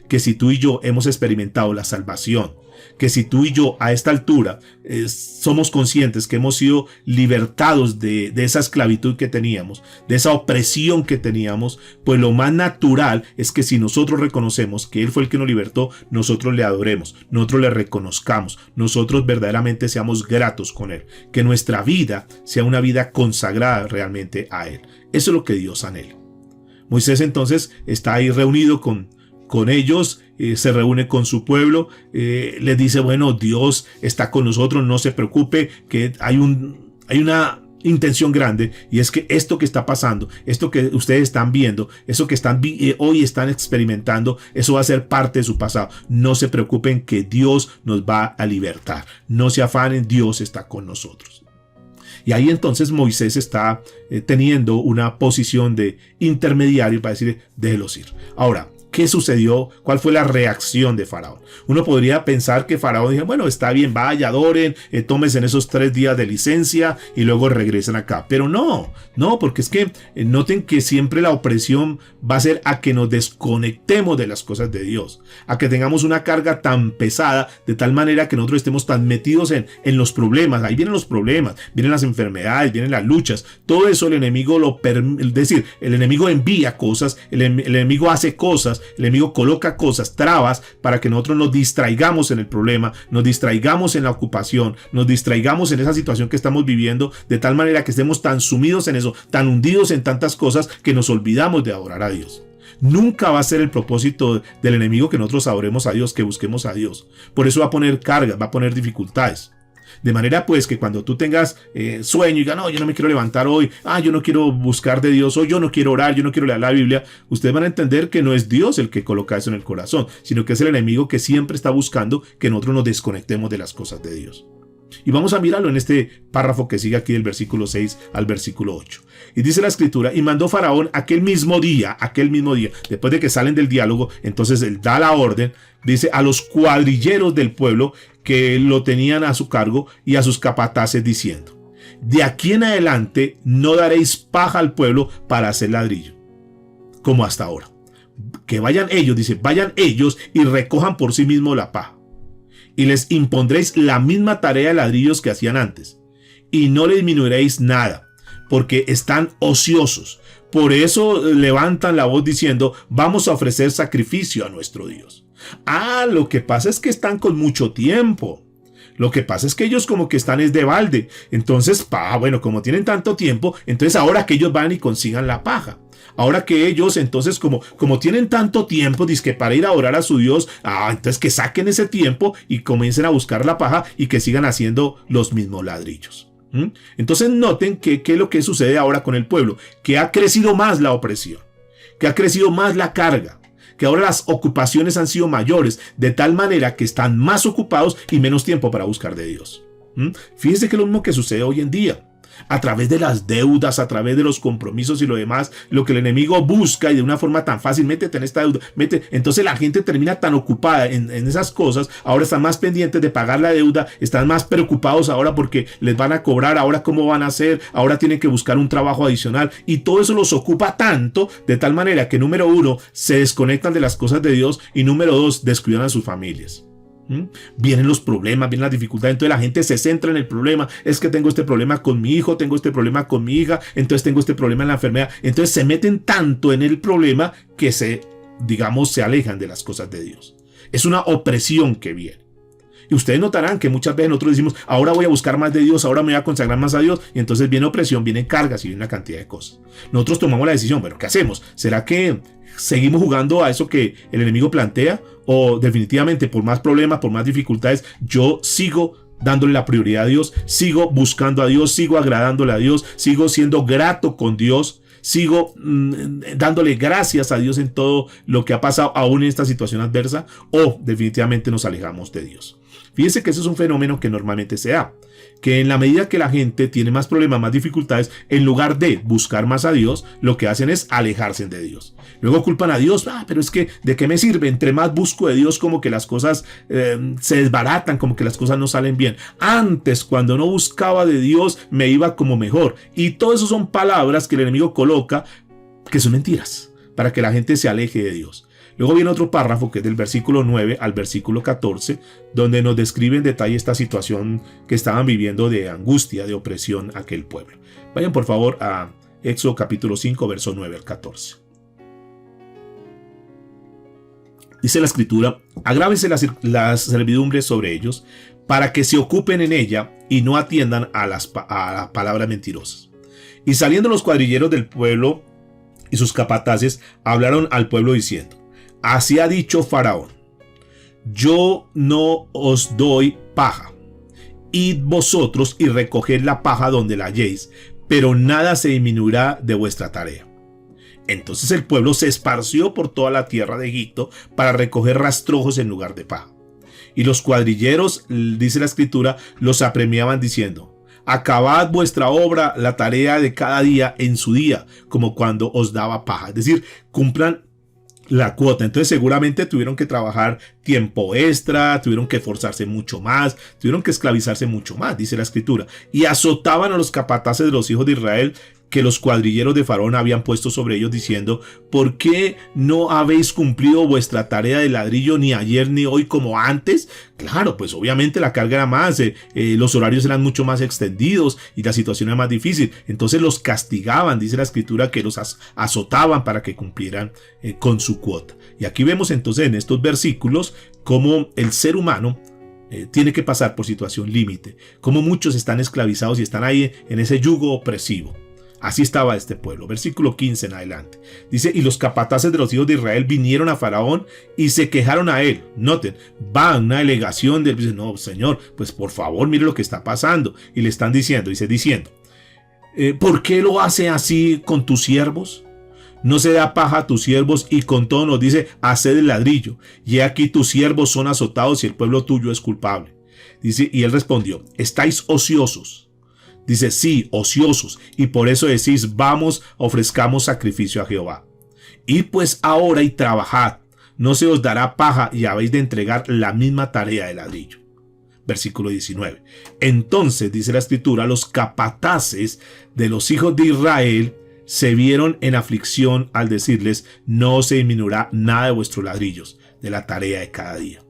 que si tú y yo hemos experimentado la salvación, que si tú y yo a esta altura somos conscientes que hemos sido libertados de esa esclavitud que teníamos, de esa opresión que teníamos, pues lo más natural es que si nosotros reconocemos que Él fue el que nos libertó, nosotros le adoremos, nosotros le reconozcamos, nosotros verdaderamente seamos gratos con Él, que nuestra vida sea una vida consagrada realmente a Él. Eso es lo que Dios anhela. Moisés entonces está ahí reunido con ellos, se reúne con su pueblo, les dice, bueno, Dios está con nosotros, no se preocupe, que hay una intención grande, y es que esto que está pasando, esto que ustedes están viendo, eso que hoy están experimentando, eso va a ser parte de su pasado. No se preocupen, que Dios nos va a libertar. No se afanen, Dios está con nosotros. Y ahí entonces Moisés está teniendo una posición de intermediario para decir, déjelos ir. Ahora, ¿qué sucedió? ¿Cuál fue la reacción de Faraón? Uno podría pensar que Faraón dijo, bueno, está bien, vaya, adoren, tómense en esos 3 días de licencia y luego regresen acá. Pero no, porque es que noten que siempre la opresión va a ser a que nos desconectemos de las cosas de Dios, a que tengamos una carga tan pesada, de tal manera que nosotros estemos tan metidos en los problemas. Ahí vienen los problemas, vienen las enfermedades, vienen las luchas. Todo eso el enemigo es decir, el enemigo envía cosas, el enemigo hace cosas, el enemigo coloca cosas, trabas, para que nosotros nos distraigamos en el problema, nos distraigamos en la ocupación, nos distraigamos en esa situación que estamos viviendo, de tal manera que estemos tan sumidos en eso, tan hundidos en tantas cosas, que nos olvidamos de adorar a Dios. Nunca va a ser el propósito del enemigo que nosotros adoremos a Dios, que busquemos a Dios. Por eso va a poner cargas, va a poner dificultades. De manera pues que cuando tú tengas sueño y digas, no, yo no me quiero levantar hoy, yo no quiero buscar de Dios hoy, yo no quiero orar, yo no quiero leer la Biblia, ustedes van a entender que no es Dios el que coloca eso en el corazón, sino que es el enemigo que siempre está buscando que nosotros nos desconectemos de las cosas de Dios. Y vamos a mirarlo en este párrafo que sigue aquí del versículo 6 al versículo 8. Y dice la escritura, y mandó Faraón aquel mismo día, después de que salen del diálogo, entonces él da la orden, dice, a los cuadrilleros del pueblo que lo tenían a su cargo y a sus capataces, diciendo, de aquí en adelante no daréis paja al pueblo para hacer ladrillo, como hasta ahora. Que vayan ellos, dice, vayan ellos y recojan por sí mismos la paja. Y les impondréis la misma tarea de ladrillos que hacían antes, y no le disminuiréis nada, porque están ociosos. Por eso levantan la voz diciendo, vamos a ofrecer sacrificio a nuestro Dios. Lo que pasa es que están con mucho tiempo. Lo que pasa es que ellos como que están es de balde. Entonces, bueno, como tienen tanto tiempo, entonces ahora que ellos van y consigan la paja. Ahora que ellos, entonces, como tienen tanto tiempo, dizque para ir a orar a su Dios, entonces que saquen ese tiempo y comiencen a buscar la paja y que sigan haciendo los mismos ladrillos. Entonces noten qué es lo que sucede ahora con el pueblo, que ha crecido más la opresión, que ha crecido más la carga, que ahora las ocupaciones han sido mayores, de tal manera que están más ocupados y menos tiempo para buscar de Dios. Fíjense que es lo mismo que sucede hoy en día. A través de las deudas, a través de los compromisos y lo demás, lo que el enemigo busca y de una forma tan fácil, métete en esta deuda, entonces la gente termina tan ocupada en esas cosas, ahora están más pendientes de pagar la deuda, están más preocupados ahora porque les van a cobrar, ahora cómo van a hacer, ahora tienen que buscar un trabajo adicional y todo eso los ocupa tanto, de tal manera que número uno, se desconectan de las cosas de Dios y número dos, descuidan a sus familias. Vienen los problemas, vienen las dificultades, entonces la gente se centra en el problema, es que tengo este problema con mi hijo, tengo este problema con mi hija, entonces tengo este problema en la enfermedad, entonces se meten tanto en el problema que se alejan de las cosas de Dios. Es una opresión que viene. Y ustedes notarán que muchas veces nosotros decimos, ahora voy a buscar más de Dios, ahora me voy a consagrar más a Dios, y entonces viene opresión, vienen cargas y viene una cantidad de cosas. Nosotros tomamos la decisión, bueno, ¿qué hacemos? ¿Será que seguimos jugando a eso que el enemigo plantea? ¿O definitivamente por más problemas, por más dificultades, yo sigo dándole la prioridad a Dios, sigo buscando a Dios, sigo agradándole a Dios, sigo siendo grato con Dios, sigo dándole gracias a Dios en todo lo que ha pasado aún en esta situación adversa, o definitivamente nos alejamos de Dios? Fíjense que eso es un fenómeno que normalmente se da, que en la medida que la gente tiene más problemas, más dificultades, en lugar de buscar más a Dios, lo que hacen es alejarse de Dios. Luego culpan a Dios, pero es que ¿de qué me sirve? Entre más busco de Dios, como que las cosas se desbaratan, como que las cosas no salen bien. Antes, cuando no buscaba de Dios, me iba como mejor. Y todo eso son palabras que el enemigo coloca, que son mentiras, para que la gente se aleje de Dios. Luego viene otro párrafo que es del versículo 9 al versículo 14, donde nos describe en detalle esta situación que estaban viviendo de angustia, de opresión aquel pueblo. Vayan por favor a Éxodo capítulo 5, verso 9 al 14. Dice la escritura, agrávese las servidumbres sobre ellos, para que se ocupen en ella y no atiendan a las palabras mentirosas. Y saliendo los cuadrilleros del pueblo y sus capataces, hablaron al pueblo diciendo, así ha dicho Faraón, yo no os doy paja, id vosotros y recoged la paja donde la halléis, pero nada se disminuirá de vuestra tarea. Entonces el pueblo se esparció por toda la tierra de Egipto para recoger rastrojos en lugar de paja. Y los cuadrilleros, dice la escritura, los apremiaban diciendo, acabad vuestra obra, la tarea de cada día en su día, como cuando os daba paja. Es decir, cumplan la cuota. Entonces seguramente tuvieron que trabajar tiempo extra, tuvieron que esforzarse mucho más, tuvieron que esclavizarse mucho más, dice la escritura. Y azotaban a los capataces de los hijos de Israel, que los cuadrilleros de Faraón habían puesto sobre ellos, diciendo, ¿por qué no habéis cumplido vuestra tarea de ladrillo ni ayer ni hoy como antes? Claro, pues obviamente la carga era más, los horarios eran mucho más extendidos y la situación era más difícil. Entonces los castigaban, dice la escritura, que los azotaban para que cumplieran con su cuota. Y aquí vemos entonces en estos versículos cómo el ser humano tiene que pasar por situación límite, cómo muchos están esclavizados y están ahí en ese yugo opresivo. Así estaba este pueblo. Versículo 15 en adelante. Dice, y los capataces de los hijos de Israel vinieron a Faraón y se quejaron a él. Noten, va una delegación de él. Dice, no, señor, pues por favor, mire lo que está pasando. Y le están diciendo, ¿por qué lo hace así con tus siervos? No se da paja a tus siervos y con todo nos dice, haced el ladrillo. Y aquí tus siervos son azotados y el pueblo tuyo es culpable. Dice, y él respondió, estáis ociosos. Dice, sí, ociosos, y por eso decís, vamos, ofrezcamos sacrificio a Jehová. Id pues ahora y trabajad, no se os dará paja y habéis de entregar la misma tarea de ladrillo. Versículo 19. Entonces, dice la escritura, los capataces de los hijos de Israel se vieron en aflicción al decirles, no se disminuirá nada de vuestros ladrillos, de la tarea de cada día.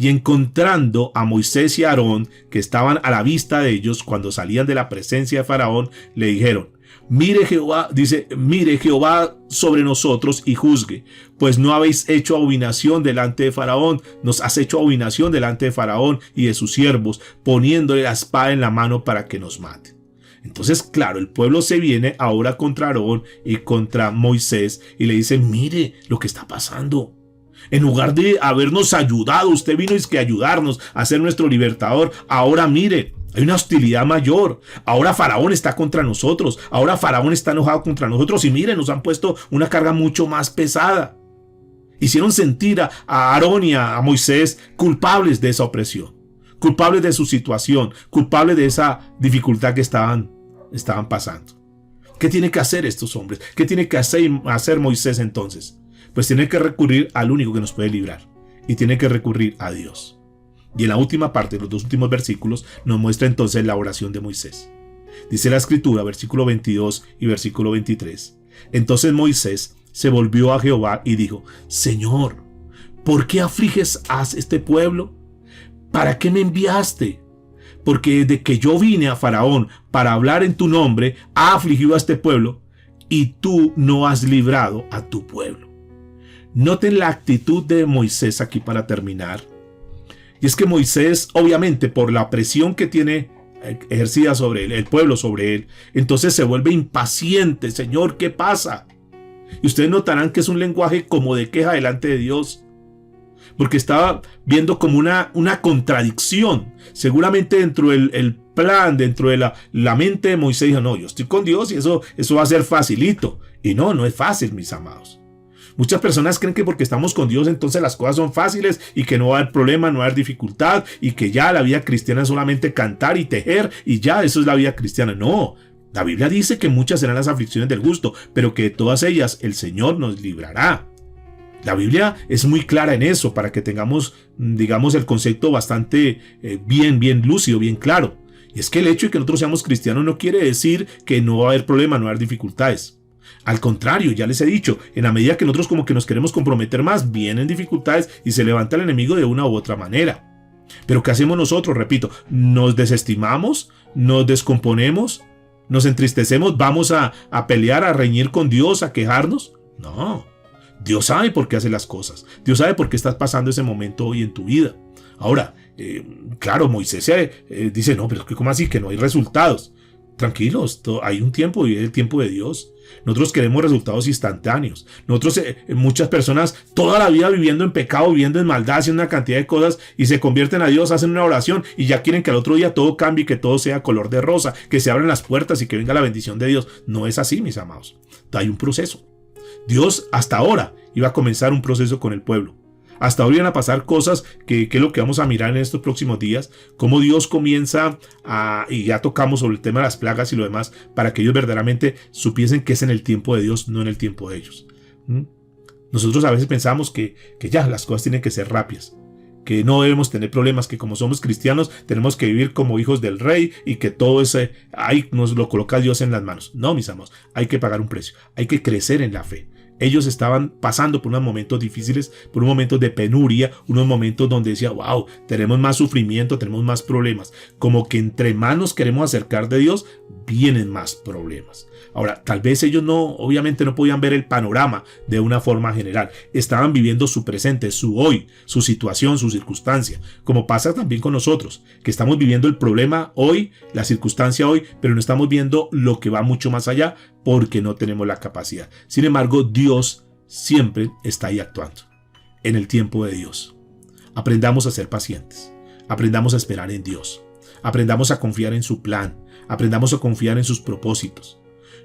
Y encontrando a Moisés y a Aarón, que estaban a la vista de ellos cuando salían de la presencia de Faraón, le dijeron, mire Jehová sobre nosotros y juzgue, pues no habéis hecho abominación delante de Faraón, nos has hecho abominación delante de Faraón y de sus siervos, poniéndole la espada en la mano para que nos maten. Entonces, claro, el pueblo se viene ahora contra Aarón y contra Moisés y le dice, mire lo que está pasando. En lugar de habernos ayudado, usted vino a ayudarnos a ser nuestro libertador. Ahora mire, hay una hostilidad mayor. Ahora Faraón está contra nosotros. Ahora Faraón está enojado contra nosotros. Y miren, nos han puesto una carga mucho más pesada. Hicieron sentir a Aarón y a Moisés culpables de esa opresión, culpables de su situación, culpables de esa dificultad que estaban estaban pasando. ¿Qué tiene que hacer estos hombres? ¿Qué tiene que hacer Moisés entonces? Pues tiene que recurrir al único que nos puede librar. Y tiene que recurrir a Dios. Y en la última parte, los 2 últimos versículos, nos muestra entonces la oración de Moisés. Dice la escritura, versículo 22 y versículo 23. Entonces Moisés se volvió a Jehová y dijo: Señor, ¿por qué afliges a este pueblo? ¿Para qué me enviaste? Porque desde que yo vine a Faraón para hablar en tu nombre, ha afligido a este pueblo, y tú no has librado a tu pueblo. Noten la actitud de Moisés aquí para terminar. Y es que Moisés, obviamente, por la presión que tiene ejercida sobre él, el pueblo sobre él, entonces se vuelve impaciente. Señor, ¿qué pasa? Y ustedes notarán que es un lenguaje como de queja delante de Dios, porque estaba viendo como una contradicción. Seguramente dentro del plan, dentro de la mente de Moisés, dijo: no, yo estoy con Dios y eso va a ser facilito. Y no es fácil, mis amados. Muchas personas creen que porque estamos con Dios entonces las cosas son fáciles y que no va a haber problema, no va a haber dificultad y que ya la vida cristiana es solamente cantar y tejer y ya eso es la vida cristiana. No, la Biblia dice que muchas serán las aflicciones del justo, pero que de todas ellas el Señor nos librará. La Biblia es muy clara en eso para que tengamos, digamos, el concepto bastante bien lúcido, bien claro. Y es que el hecho de que nosotros seamos cristianos no quiere decir que no va a haber problema, no va a haber dificultades. Al contrario, ya les he dicho, en la medida que nosotros como que nos queremos comprometer más, vienen dificultades y se levanta el enemigo de una u otra manera. Pero ¿qué hacemos nosotros? Repito, ¿nos desestimamos? ¿Nos descomponemos? ¿Nos entristecemos? ¿Vamos a pelear, a reñir con Dios, a quejarnos? No. Dios sabe por qué hace las cosas. Dios sabe por qué estás pasando ese momento hoy en tu vida. Ahora, claro, Moisés dice: no, pero ¿cómo así? Que no hay resultados. Tranquilos, hay un tiempo y es el tiempo de Dios. Nosotros queremos resultados instantáneos. Nosotros, muchas personas, toda la vida viviendo en pecado, viviendo en maldad, haciendo una cantidad de cosas y se convierten a Dios, hacen una oración y ya quieren que al otro día todo cambie, que todo sea color de rosa, que se abran las puertas y que venga la bendición de Dios. No es así, mis amados. Hay un proceso. Dios hasta ahora iba a comenzar un proceso con el pueblo. Hasta ahora iban a pasar cosas que es lo que vamos a mirar en estos próximos días, cómo Dios comienza y ya tocamos sobre el tema de las plagas y lo demás, para que ellos verdaderamente supiesen que es en el tiempo de Dios, no en el tiempo de ellos. Nosotros a veces pensamos que ya las cosas tienen que ser rápidas, que no debemos tener problemas, que como somos cristianos tenemos que vivir como hijos del rey y que todo ese ahí nos lo coloca Dios en las manos. No, mis amados, hay que pagar un precio, hay que crecer en la fe. Ellos estaban pasando por unos momentos difíciles, por unos momentos de penuria, unos momentos donde decía: wow, tenemos más sufrimiento, tenemos más problemas. Como que entre más nos queremos acercar de Dios, vienen más problemas. Ahora, tal vez ellos obviamente no podían ver el panorama de una forma general. Estaban viviendo su presente, su hoy, su situación, su circunstancia. Como pasa también con nosotros, que estamos viviendo el problema hoy, la circunstancia hoy, pero no estamos viendo lo que va mucho más allá porque no tenemos la capacidad. Sin embargo, Dios siempre está ahí actuando, en el tiempo de Dios. Aprendamos a ser pacientes, aprendamos a esperar en Dios, aprendamos a confiar en su plan, aprendamos a confiar en sus propósitos.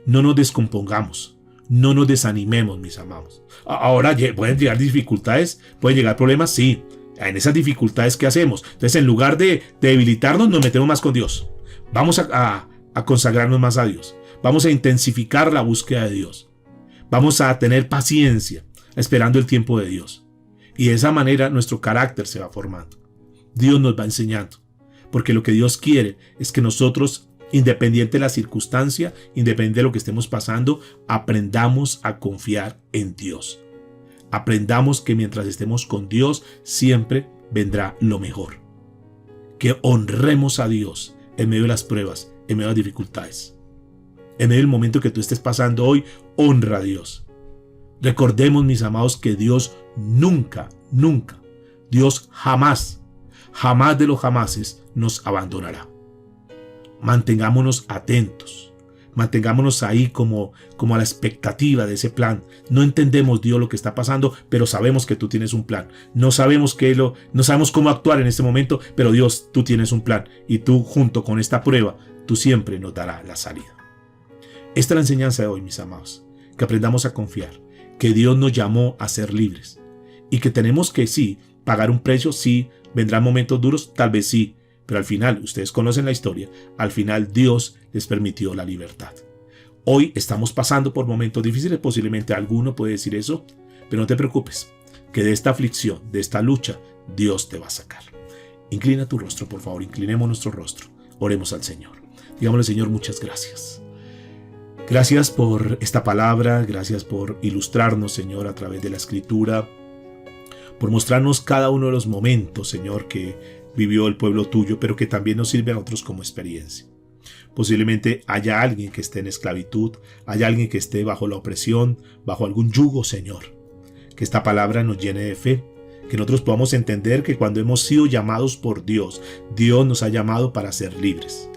No nos descompongamos, no nos desanimemos, mis amados. Ahora, ¿pueden llegar dificultades? ¿Pueden llegar problemas? Sí. En esas dificultades, ¿qué hacemos? Entonces, en lugar de debilitarnos, nos metemos más con Dios. Vamos a consagrarnos más a Dios. Vamos a intensificar la búsqueda de Dios. Vamos a tener paciencia, esperando el tiempo de Dios. Y de esa manera nuestro carácter se va formando. Dios nos va enseñando. Porque lo que Dios quiere es que nosotros, independiente de la circunstancia, independiente de lo que estemos pasando, aprendamos a confiar en Dios. Aprendamos que mientras estemos con Dios, siempre vendrá lo mejor. Que honremos a Dios en medio de las pruebas, en medio de las dificultades. En medio del momento que tú estés pasando hoy, honra a Dios. Recordemos, mis amados, que Dios nunca, Dios jamás de los jamases nos abandonará. Mantengámonos atentos, mantengámonos ahí como a la expectativa de ese plan. No entendemos, Dios, lo que está pasando, pero sabemos que tú tienes un plan. No sabemos cómo actuar en este momento, pero Dios, tú tienes un plan y tú, junto con esta prueba, tú siempre nos darás la salida. Esta es la enseñanza de hoy, mis amados, que aprendamos a confiar, que Dios nos llamó a ser libres y que tenemos que sí, pagar un precio, sí, vendrán momentos duros, tal vez sí, Pero al final, ustedes conocen la historia, al final Dios les permitió la libertad. Hoy estamos pasando por momentos difíciles, posiblemente alguno puede decir eso, pero no te preocupes, que de esta aflicción, de esta lucha, Dios te va a sacar. Inclina tu rostro, por favor, inclinemos nuestro rostro, oremos al Señor. Digámosle, Señor, muchas gracias. Gracias por esta palabra, gracias por ilustrarnos, Señor, a través de la Escritura, por mostrarnos cada uno de los momentos, Señor, que vivió el pueblo tuyo, pero que también nos sirve a nosotros como experiencia. Posiblemente haya alguien que esté en esclavitud, haya alguien que esté bajo la opresión, bajo algún yugo, Señor. Que esta palabra nos llene de fe, que nosotros podamos entender que cuando hemos sido llamados por Dios, Dios nos ha llamado para ser libres.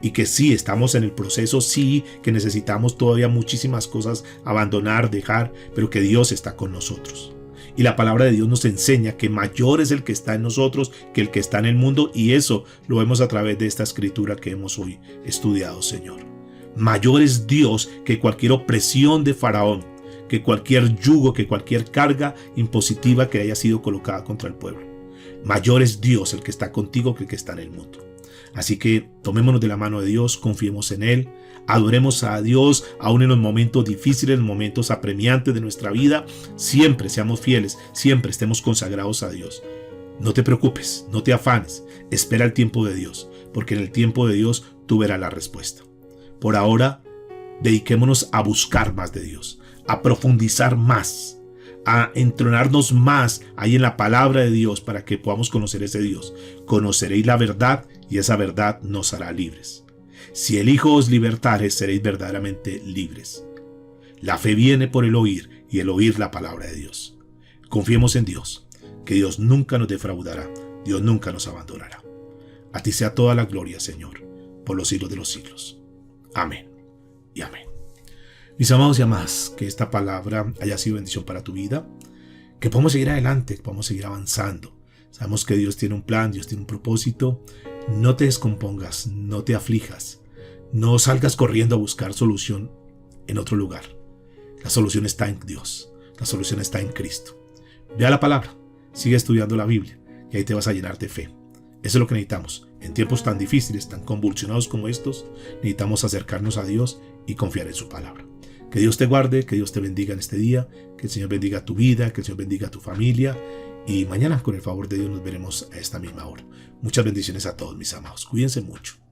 Y que sí, estamos en el proceso, sí, que necesitamos todavía muchísimas cosas abandonar, dejar, pero que Dios está con nosotros. Y la palabra de Dios nos enseña que mayor es el que está en nosotros que el que está en el mundo, y eso lo vemos a través de esta escritura que hemos hoy estudiado, Señor. Mayor es Dios que cualquier opresión de Faraón, que cualquier yugo, que cualquier carga impositiva que haya sido colocada contra el pueblo. Mayor es Dios el que está contigo que el que está en el mundo. Así que tomémonos de la mano de Dios, confiemos en Él, adoremos a Dios aún en los momentos difíciles, en los momentos apremiantes de nuestra vida. Siempre seamos fieles, siempre estemos consagrados a Dios. No te preocupes, no te afanes, espera el tiempo de Dios, porque en el tiempo de Dios tú verás la respuesta. Por ahora, dediquémonos a buscar más de Dios, a profundizar más, a entronarnos más ahí en la palabra de Dios para que podamos conocer ese Dios. Conoceréis la verdad y esa verdad nos hará libres. Si el Hijo os libertare, seréis verdaderamente libres. La fe viene por el oír y el oír la palabra de Dios. Confiemos en Dios, que Dios nunca nos defraudará, Dios nunca nos abandonará. A ti sea toda la gloria, Señor, por los siglos de los siglos. Amén y amén. Mis amados y amadas, que esta palabra haya sido bendición para tu vida, que podamos seguir adelante, que podamos seguir avanzando. Sabemos que Dios tiene un plan, Dios tiene un propósito. No te descompongas, no te aflijas, no salgas corriendo a buscar solución en otro lugar. La solución está en Dios, la solución está en Cristo. Ve a la palabra, sigue estudiando la Biblia y ahí te vas a llenar de fe. Eso es lo que necesitamos. En tiempos tan difíciles, tan convulsionados como estos, necesitamos acercarnos a Dios y confiar en su palabra. Que Dios te guarde, que Dios te bendiga en este día, que el Señor bendiga tu vida, que el Señor bendiga tu familia. Y mañana, con el favor de Dios, nos veremos a esta misma hora. Muchas bendiciones a todos, mis amados. Cuídense mucho.